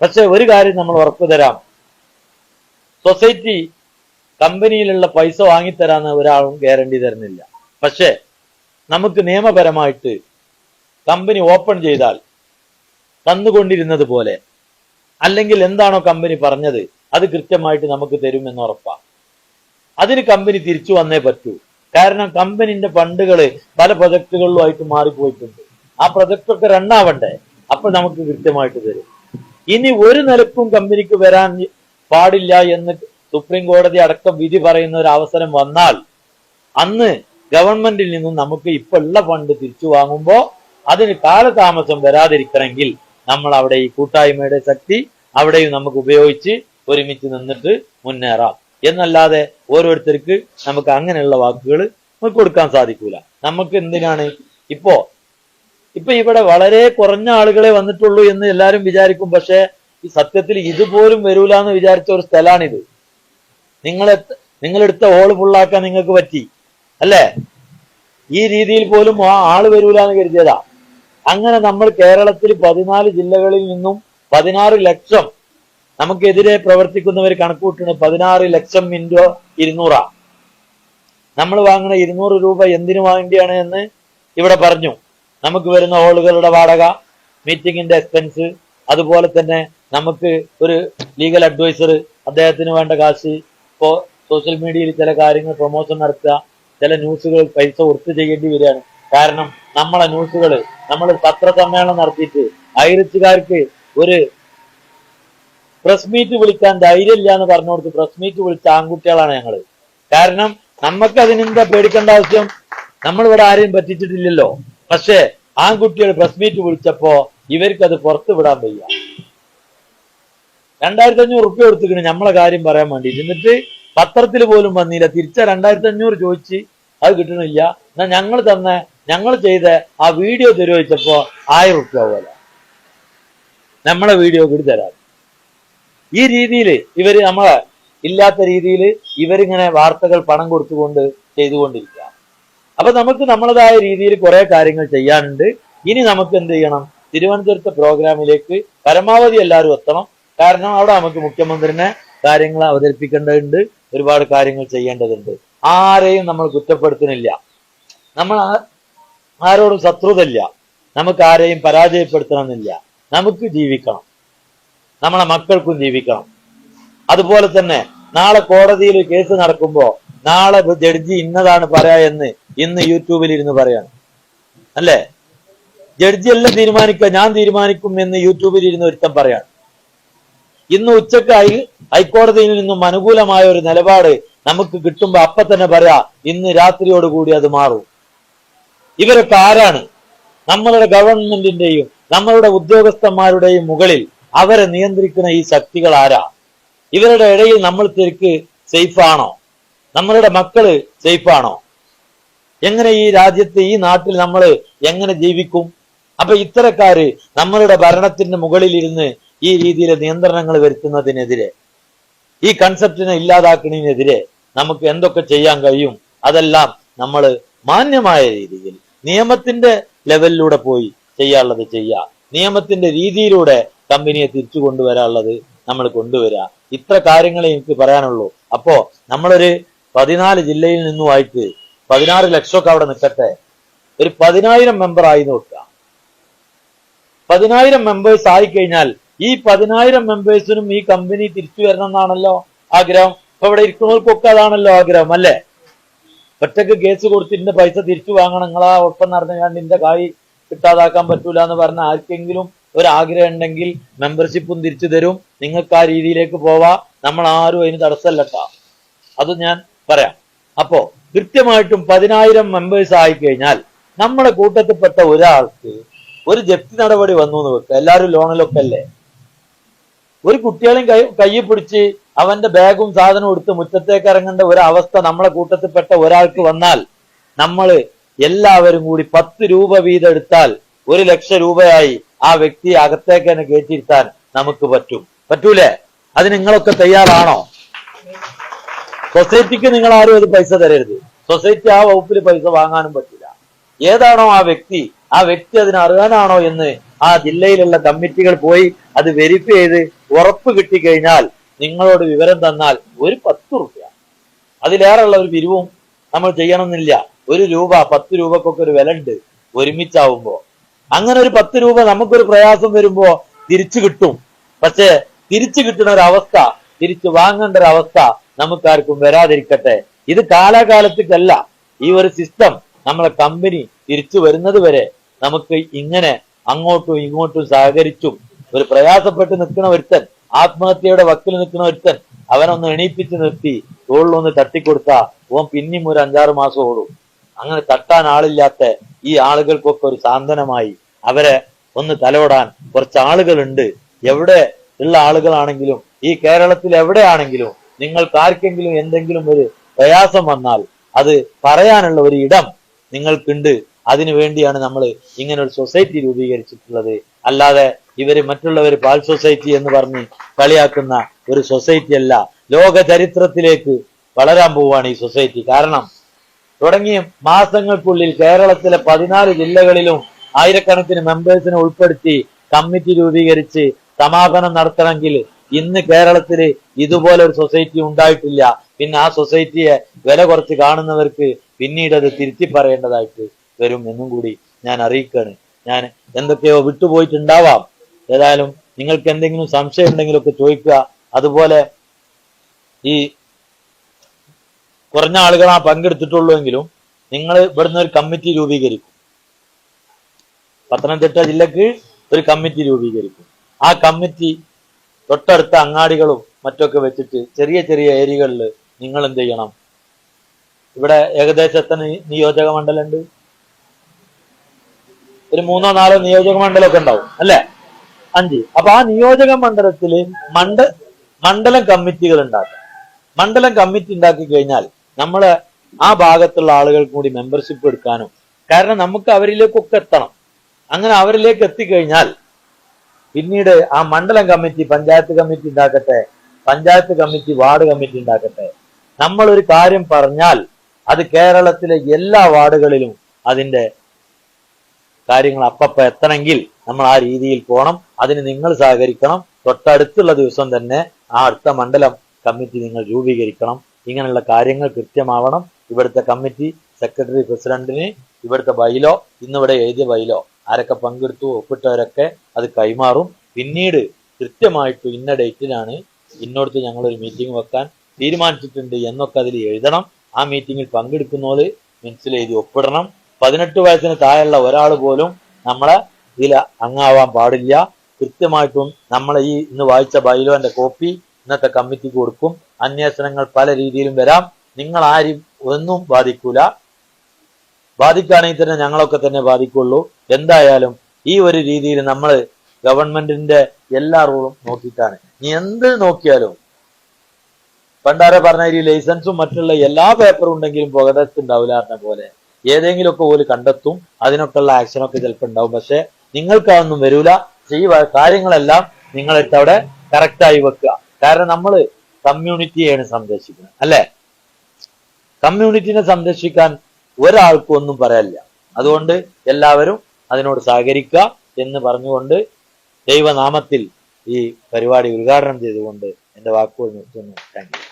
പക്ഷെ ഒരു കാര്യം നമ്മൾ ഉറപ്പു തരാം, സൊസൈറ്റി കമ്പനിയിലുള്ള പൈസ വാങ്ങിത്തരാന്ന് ഒരാളും ഗ്യാരണ്ടി തരുന്നില്ല. പക്ഷെ നമുക്ക് നിയമപരമായിട്ട് കമ്പനി ഓപ്പൺ ചെയ്താൽ തന്നുകൊണ്ടിരുന്നത് പോലെ, അല്ലെങ്കിൽ എന്താണോ കമ്പനി പറഞ്ഞത് അത് കൃത്യമായിട്ട് നമുക്ക് തരുമെന്ന് ഉറപ്പാണ്. അതിന് കമ്പനി തിരിച്ചു വന്നേ പറ്റൂ. കാരണം കമ്പനിന്റെ ഫണ്ടുകള് പല പ്രൊജക്ടുകളിലുമായിട്ട് മാറിപ്പോയിട്ടുണ്ട്. ആ പ്രൊജക്ടൊക്കെ റണ്ണാവണ്ടേ? അപ്പൊ നമുക്ക് കൃത്യമായിട്ട് തരും. ഇനി ഒരു നിലക്കും കമ്പനിക്ക് വരാൻ പാടില്ല എന്ന് സുപ്രീം കോടതി അടക്കം വിധി പറയുന്ന ഒരു അവസരം വന്നാൽ അന്ന് ഗവൺമെന്റിൽ നിന്നും നമുക്ക് ഇപ്പൊ ഉള്ള ഫണ്ട് തിരിച്ചു വാങ്ങുമ്പോ അതിന് കാലതാമസം വരാതിരിക്കണമെങ്കിൽ നമ്മൾ അവിടെ ഈ കൂട്ടായ്മയുടെ ശക്തി അവിടെയും നമുക്ക് ഉപയോഗിച്ച് ഒരുമിച്ച് നിന്നിട്ട് മുന്നേറാം. എന്നല്ലാതെ ഓരോരുത്തർക്ക് നമുക്ക് അങ്ങനെയുള്ള വാക്കുകൾ നമുക്ക് കൊടുക്കാൻ സാധിക്കൂല. നമുക്ക് എന്തിനാണ് ഇപ്പൊ ഇവിടെ വളരെ കുറഞ്ഞ ആളുകളെ വന്നിട്ടുള്ളൂ എന്ന് എല്ലാവരും വിചാരിക്കും. പക്ഷെ ഈ സത്യത്തിൽ ഇതുപോലും വരൂല എന്ന് വിചാരിച്ച ഒരു സ്ഥലമാണിത്. നിങ്ങളെടുത്ത ഹോള് ഫുള്ളാക്കാൻ നിങ്ങൾക്ക് പറ്റി അല്ലേ? ഈ രീതിയിൽ പോലും ആള് വരൂല എന്ന് കരുതിയതാ. അങ്ങനെ നമ്മൾ കേരളത്തിൽ 14 ജില്ലകളിൽ നിന്നും 16 ലക്ഷം നമുക്കെതിരെ പ്രവർത്തിക്കുന്നവർ കണക്കൂട്ടുന്നത് 16 ലക്ഷം × 200. നമ്മൾ വാങ്ങുന്ന 200 രൂപ എന്തിനു വേണ്ടിയാണ് എന്ന് ഇവിടെ പറഞ്ഞു. നമുക്ക് വരുന്ന ഹോളുകളുടെ വാടക, മീറ്റിംഗിന്റെ എക്സ്പെൻസ്, അതുപോലെ തന്നെ നമുക്ക് ഒരു ലീഗൽ അഡ്വൈസർ, അദ്ദേഹത്തിന് വേണ്ട കാശ്, ഇപ്പോ സോഷ്യൽ മീഡിയയിൽ ചില കാര്യങ്ങൾ പ്രൊമോഷൻ നടത്തുക, ചില ന്യൂസുകൾ പൈസ കൊടുത്ത് ചെയ്യേണ്ടി വരികയാണ്. കാരണം നമ്മളെ ന്യൂസുകൾ നമ്മൾ പത്രസമ്മേളനം നടത്തിയിട്ട് ഐറിച്ചുകാർക്ക് ഒരു പ്രസ് മീറ്റ് വിളിക്കാൻ ധൈര്യമില്ല എന്ന് പറഞ്ഞു കൊടുത്ത് പ്രസ് മീറ്റ് വിളിച്ച ആൺകുട്ടികളാണ് ഞങ്ങള്. കാരണം നമുക്ക് അതിനെന്താ പേടിക്കേണ്ട ആവശ്യം? നമ്മളിവിടെ ആരെയും പറ്റിച്ചിട്ടില്ലല്ലോ. പക്ഷെ ആൺകുട്ടികൾ പ്രസ് മീറ്റ് വിളിച്ചപ്പോ ഇവർക്ക് അത് പുറത്തു വിടാൻ വയ്യ. 2500 റുപ്യ കൊടുത്തിക്കണ് നമ്മളെ കാര്യം പറയാൻ വേണ്ടി. എന്നിട്ട് പത്രത്തിൽ പോലും വന്നില്ല. തിരിച്ച 2500 ചോദിച്ച് അത് കിട്ടണില്ല. എന്നാ ഞങ്ങൾ ചെയ്ത ആ വീഡിയോ തരുവച്ചപ്പോ 1000 റുപ്യ പോലെ നമ്മളെ വീഡിയോ കൂടി തരാം. ഈ രീതിയിൽ ഇവര് നമ്മളെ ഇല്ലാത്ത രീതിയിൽ ഇവരിങ്ങനെ വാർത്തകൾ പണം കൊടുത്തുകൊണ്ട് ചെയ്തുകൊണ്ടിരിക്കുക. അപ്പൊ നമുക്ക് നമ്മളതായ രീതിയിൽ കുറെ കാര്യങ്ങൾ ചെയ്യാനുണ്ട്. ഇനി നമുക്ക് എന്ത് ചെയ്യണം? തിരുവനന്തപുരത്തെ പ്രോഗ്രാമിലേക്ക് പരമാവധി എല്ലാവരും എത്തണം. കാരണം അവിടെ നമുക്ക് മുഖ്യമന്ത്രിനെ കാര്യങ്ങൾ അവതരിപ്പിക്കേണ്ടതുണ്ട്, ഒരുപാട് കാര്യങ്ങൾ ചെയ്യേണ്ടതുണ്ട്. ആരെയും നമ്മൾ കുറ്റപ്പെടുത്തുന്നില്ല, നമ്മൾ ആരോടും ശത്രുതയില്ല, നമുക്ക് ആരെയും പരാജയപ്പെടുത്തണമെന്നില്ല. നമുക്ക് ജീവിക്കണം, നമ്മളെ മക്കൾക്കും ജീവിക്കണം. അതുപോലെ തന്നെ നാളെ കോടതിയിൽ കേസ് നടക്കുമ്പോ നാളെ ജഡ്ജി ഇന്നതാണ് പറയാ എന്ന് ഇന്ന് യൂട്യൂബിൽ ഇരുന്ന് പറയാണ്, അല്ലേ? ജഡ്ജി എല്ലാം തീരുമാനിക്കുക, ഞാൻ തീരുമാനിക്കും എന്ന് യൂട്യൂബിൽ ഇരുന്ന് ഒരുത്തം പറയാണ്. ഇന്ന് ഉച്ചക്കായി ഹൈക്കോടതിയിൽ നിന്നും അനുകൂലമായ ഒരു നിലപാട് നമുക്ക് കിട്ടുമ്പോ അപ്പൊ തന്നെ പറയാ ഇന്ന് രാത്രിയോടുകൂടി അത് മാറും. ഇവരൊക്കെ ആരാണ്? നമ്മളുടെ ഗവൺമെന്റിന്റെയും നമ്മളുടെ ഉദ്യോഗസ്ഥന്മാരുടെയും മുകളിൽ അവരെ നിയന്ത്രിക്കുന്ന ഈ ശക്തികൾ ആരാ? ഇവരുടെ ഇടയിൽ നമ്മൾ ശരിക്ക് സേഫാണോ? നമ്മളുടെ മക്കള് സേഫാണോ? എങ്ങനെ ഈ രാജ്യത്ത് ഈ നാട്ടിൽ നമ്മൾ എങ്ങനെ ജീവിക്കും? അപ്പൊ ഇത്തരക്കാര് നമ്മളുടെ ഭരണത്തിന്റെ മുകളിൽ ഇരുന്ന് ഈ രീതിയിലെ നിയന്ത്രണങ്ങൾ വരുത്തുന്നതിനെതിരെ, ഈ കൺസെപ്റ്റിനെ ഇല്ലാതാക്കുന്നതിനെതിരെ നമുക്ക് എന്തൊക്കെ ചെയ്യാൻ കഴിയും? അതെല്ലാം നമ്മൾ മാന്യമായ രീതിയിൽ നിയമത്തിന്റെ ലെവലിലൂടെ പോയി ചെയ്യാനുള്ളത് ചെയ്യുക, നിയമത്തിന്റെ രീതിയിലൂടെ കമ്പനിയെ തിരിച്ചു കൊണ്ടുവരാനുള്ളത് നമ്മൾ കൊണ്ടുവരിക. ഇത്ര കാര്യങ്ങളെ എനിക്ക് പറയാനുള്ളൂ. അപ്പോ നമ്മളൊരു 14 ജില്ലയിൽ നിന്നുമായിട്ട് 16 ലക്ഷമൊക്കെ അവിടെ നിൽക്കട്ടെ, ഒരു 10,000 മെമ്പർ ആയി നോക്കുക. 10,000 മെമ്പേഴ്സ് ആയിക്കഴിഞ്ഞാൽ ഈ 10,000 മെമ്പേഴ്സിനും ഈ കമ്പനി തിരിച്ചു വരണം എന്നാണല്ലോ ആഗ്രഹം. അപ്പൊ ഇവിടെ ഇരിക്കുന്നവർക്കൊക്കെ അതാണല്ലോ ആഗ്രഹം, അല്ലേ? ഒറ്റക്ക് കേസ് കൊടുത്തിട്ട് പൈസ തിരിച്ചു വാങ്ങണം, നിങ്ങളാ ഒപ്പം നടന്നുകൊണ്ട് നിന്റെ കായ് കിട്ടാതാക്കാൻ പറ്റൂല എന്ന് പറഞ്ഞ ആർക്കെങ്കിലും ഒരാഗ്രഹം ഉണ്ടെങ്കിൽ മെമ്പർഷിപ്പും തിരിച്ചു തരും, നിങ്ങൾക്ക് ആ രീതിയിലേക്ക് പോവാ. നമ്മൾ ആരും അതിന് തടസ്സമല്ലട്ടാ, അത് ഞാൻ പറയാം. അപ്പോ കൃത്യമായിട്ടും 10,000 മെമ്പേഴ്സ് ആയിക്കഴിഞ്ഞാൽ നമ്മുടെ കൂട്ടത്തിൽപ്പെട്ട ഒരാൾക്ക് ഒരു ജപ്തി നടപടി വന്നു എന്ന് വെക്കുക. എല്ലാവരും ലോണിലൊക്കെ അല്ലേ? ഒരു കുട്ടികളെയും കയ്യിൽ പിടിച്ച് അവന്റെ ബാഗും സാധനവും എടുത്ത് മുറ്റത്തേക്ക് ഇറങ്ങേണ്ട ഒരവസ്ഥ നമ്മളെ കൂട്ടത്തിൽപ്പെട്ട ഒരാൾക്ക് വന്നാൽ നമ്മൾ എല്ലാവരും കൂടി 10 രൂപ വീതം എടുത്താൽ 1 ലക്ഷം രൂപയായി ആ വ്യക്തിയെ അകത്തേക്ക് തന്നെ കയറ്റിയിരുത്താൻ നമുക്ക് പറ്റൂലേ? അതിന് നിങ്ങളൊക്കെ തയ്യാറാണോ? സൊസൈറ്റിക്ക് നിങ്ങൾ ആരും അത് പൈസ തരരുത്. സൊസൈറ്റി ആ വകുപ്പിൽ പൈസ വാങ്ങാനും പറ്റില്ല. ഏതാണോ ആ വ്യക്തി അതിന് അർഹനാണോ എന്ന് ആ ജില്ലയിലുള്ള കമ്മിറ്റികൾ പോയി അത് വെരിഫൈ ചെയ്ത് ഉറപ്പ് കിട്ടിക്കഴിഞ്ഞാൽ നിങ്ങളോട് വിവരം തന്നാൽ ഒരു 10 റുപ്യ അതിലേറെയുള്ള ഒരു പിരിവും നമ്മൾ ചെയ്യണമെന്നില്ല. 1 രൂപ 10 രൂപക്കൊക്കെ ഒരു വില ഉണ്ട് ഒരുമിച്ചാവുമ്പോ. അങ്ങനെ ഒരു 10 രൂപ നമുക്കൊരു പ്രയാസം വരുമ്പോ തിരിച്ചു കിട്ടും. പക്ഷെ തിരിച്ചു കിട്ടുന്ന ഒരവസ്ഥ, തിരിച്ചു വാങ്ങേണ്ട ഒരു അവസ്ഥ നമുക്കാർക്കും വരാതിരിക്കട്ടെ. ഇത് കാലാകാലത്തേക്കല്ല, ഈ ഒരു സിസ്റ്റം നമ്മളെ കമ്പനി തിരിച്ചു വരുന്നത് വരെ നമുക്ക് ഇങ്ങനെ അങ്ങോട്ടും ഇങ്ങോട്ടും സഹകരിച്ചും ഒരു പ്രയാസപ്പെട്ട് നിൽക്കുന്ന ഒരുത്തൻ, ആത്മഹത്യയുടെ വക്കിൽ നിൽക്കുന്ന ഒരുത്തൻ, അവനൊന്ന് എണീപ്പിച്ച് നിർത്തി തോളിലൊന്ന് തട്ടിക്കൊടുത്താ ഓൻ പിന്നെയും ഒരു 5-6 മാസം ഓടും. അങ്ങനെ തട്ടാൻ ആളില്ലാത്ത ഈ ആളുകൾക്കൊക്കെ ഒരു സാന്ത്വനമായി അവരെ ഒന്ന് തലോടാൻ കുറച്ച് ആളുകളുണ്ട്. എവിടെ ഉള്ള ആളുകളാണെങ്കിലും ഈ കേരളത്തിൽ എവിടെയാണെങ്കിലും നിങ്ങൾക്ക് ആർക്കെങ്കിലും എന്തെങ്കിലും ഒരു പ്രയാസം വന്നാൽ അത് പറയാനുള്ള ഒരു ഇടം നിങ്ങൾക്കുണ്ട്. അതിനു വേണ്ടിയാണ് നമ്മൾ ഇങ്ങനെ ഒരു സൊസൈറ്റി രൂപീകരിച്ചിട്ടുള്ളത്. അല്ലാതെ ഇവര് മറ്റുള്ളവർ പാൽ സൊസൈറ്റി എന്ന് പറഞ്ഞ് കളിയാക്കുന്ന ഒരു സൊസൈറ്റി അല്ല. ലോക ചരിത്രത്തിലേക്ക് വളരാൻ പോവുകയാണ് ഈ സൊസൈറ്റി. കാരണം തുടങ്ങിയ മാസങ്ങൾക്കുള്ളിൽ കേരളത്തിലെ 14 ജില്ലകളിലും ആയിരക്കണക്കിന് മെമ്പേഴ്സിനെ ഉൾപ്പെടുത്തി കമ്മിറ്റി രൂപീകരിച്ച് സമാപനം നടത്തണമെങ്കിൽ ഇന്ന് കേരളത്തിൽ ഇതുപോലെ ഒരു സൊസൈറ്റി ഉണ്ടായിട്ടില്ല. പിന്നെ ആ സൊസൈറ്റിയെ വില കുറച്ച് കാണുന്നവർക്ക് പിന്നീട് അത് തിരുത്തി പറയേണ്ടതായിട്ട് വരും എന്നും കൂടി ഞാൻ അറിയിക്കാണ്. ഞാൻ എന്തൊക്കെയോ വിട്ടുപോയിട്ടുണ്ടാവാം. ഏതായാലും നിങ്ങൾക്ക് എന്തെങ്കിലും സംശയം ഉണ്ടെങ്കിലൊക്കെ ചോദിക്കുക. അതുപോലെ ഈ കുറഞ്ഞ ആളുകളാ പങ്കെടുത്തിട്ടുള്ളൂ എങ്കിലും നിങ്ങൾ ഇവിടുന്ന് ഒരു കമ്മിറ്റി രൂപീകരിക്കും. പത്തനംതിട്ട ജില്ലക്ക് ഒരു കമ്മിറ്റി രൂപീകരിക്കും. ആ കമ്മിറ്റി തൊട്ടടുത്ത അങ്ങാടികളും മറ്റൊക്കെ വെച്ചിട്ട് ചെറിയ ചെറിയ ഏരിയകളിൽ നിങ്ങൾ എന്ത് ചെയ്യണം? ഇവിടെ ഏകദേശം എത്ര നിയോജക മണ്ഡലം ഉണ്ട്? ഒരു 3-4 നിയോജക മണ്ഡലമൊക്കെ ഉണ്ടാവും അല്ലെ? 5. അപ്പൊ ആ നിയോജക മണ്ഡലത്തില് മണ്ഡലം കമ്മിറ്റികൾ ഉണ്ടാക്കാം. മണ്ഡലം കമ്മിറ്റി ഉണ്ടാക്കി കഴിഞ്ഞാൽ നമ്മള് ആ ഭാഗത്തുള്ള ആളുകൾക്ക് കൂടി മെമ്പർഷിപ്പ് എടുക്കാനും, കാരണം നമുക്ക് അവരിലേക്കൊക്കെ എത്തണം. അങ്ങനെ അവരിലേക്ക് എത്തിക്കഴിഞ്ഞാൽ പിന്നീട് ആ മണ്ഡലം കമ്മിറ്റി പഞ്ചായത്ത് കമ്മിറ്റി ഉണ്ടാക്കട്ടെ, പഞ്ചായത്ത് കമ്മിറ്റി വാർഡ് കമ്മിറ്റി ഉണ്ടാക്കട്ടെ. നമ്മൾ ഒരു കാര്യം പറഞ്ഞാൽ അത് കേരളത്തിലെ എല്ലാ വാർഡുകളിലും അതിന്റെ കാര്യങ്ങൾ അപ്പപ്പ എത്തണമെങ്കിൽ നമ്മൾ ആ രീതിയിൽ പോകണം. അതിന് നിങ്ങൾ സഹകരിക്കണം. തൊട്ടടുത്തുള്ള ദിവസം തന്നെ ആ അടുത്ത മണ്ഡലം കമ്മിറ്റി നിങ്ങൾ രൂപീകരിക്കണം. ഇങ്ങനെയുള്ള കാര്യങ്ങൾ കൃത്യമാവണം. ഇവിടുത്തെ കമ്മിറ്റി സെക്രട്ടറി പ്രസിഡന്റിന് ഇവിടുത്തെ ബൈലോ, ഇന്നിവിടെ എഴുതിയ ബൈലോ ആരൊക്കെ പങ്കെടുത്തു ഒപ്പിട്ടവരൊക്കെ അത് കൈമാറും. പിന്നീട് കൃത്യമായിട്ട് ഇന്ന ഡേറ്റിലാണ് ഇന്നോടത്ത് ഞങ്ങളൊരു മീറ്റിംഗ് വെക്കാൻ തീരുമാനിച്ചിട്ടുണ്ട് എന്നൊക്കെ അതിൽ എഴുതണം. ആ മീറ്റിംഗിൽ പങ്കെടുക്കുന്നവര് മിനിറ്റ്സിൽ എഴുതി ഒപ്പിടണം. 18 വയസ്സിന് താഴെയുള്ള ഒരാൾ പോലും നമ്മളെ ഇതിൽ അംഗമാവാൻ പാടില്ല. കൃത്യമായിട്ടും നമ്മളെ ഈ ഇന്ന് വായിച്ച ബൈലോന്റെ കോപ്പി ഇന്നത്തെ കമ്മിറ്റിക്ക് കൊടുക്കും. അന്വേഷണങ്ങൾ പല രീതിയിലും വരാം. നിങ്ങൾ ആരും ഒന്നും ബാധിക്കൂല. ബാധിക്കുകയാണെങ്കിൽ തന്നെ ഞങ്ങളൊക്കെ തന്നെ ബാധിക്കുള്ളൂ. എന്തായാലും ഈ ഒരു രീതിയിൽ നമ്മൾ ഗവൺമെന്റിന്റെ എല്ലാ റൂളും നോക്കിയിട്ടാണ്. നീ എന്ത് നോക്കിയാലും പണ്ടാരെ പറഞ്ഞ ഈ ലൈസൻസും മറ്റുള്ള എല്ലാ പേപ്പറും ഉണ്ടെങ്കിലും പുകടത്തുണ്ടാവില്ല പറഞ്ഞ പോലെ ഏതെങ്കിലുമൊക്കെ പോലും കണ്ടെത്തും. അതിനൊക്കെയുള്ള ആക്ഷനൊക്കെ ചിലപ്പോൾ ഉണ്ടാവും. പക്ഷെ നിങ്ങൾക്ക് അതൊന്നും വരൂല. ഈ കാര്യങ്ങളെല്ലാം നിങ്ങളെടുത്ത് അവിടെ കറക്റ്റായി വെക്കുക. കാരണം നമ്മൾ കമ്മ്യൂണിറ്റിയെയാണ് സംരക്ഷിക്കുന്നത്, അല്ലെ? കമ്മ്യൂണിറ്റിനെ സംരക്ഷിക്കാൻ ഒരാൾക്കും ഒന്നും പറയാനില്ല. അതുകൊണ്ട് എല്ലാവരും അതിനോട് സഹകരിക്കുക എന്ന് പറഞ്ഞുകൊണ്ട് ദൈവനാമത്തിൽ ഈ പരിപാടി ഉദ്ഘാടനം ചെയ്തുകൊണ്ട് എന്റെ വാക്കുകൾ നിർത്തുന്നു. Thank you.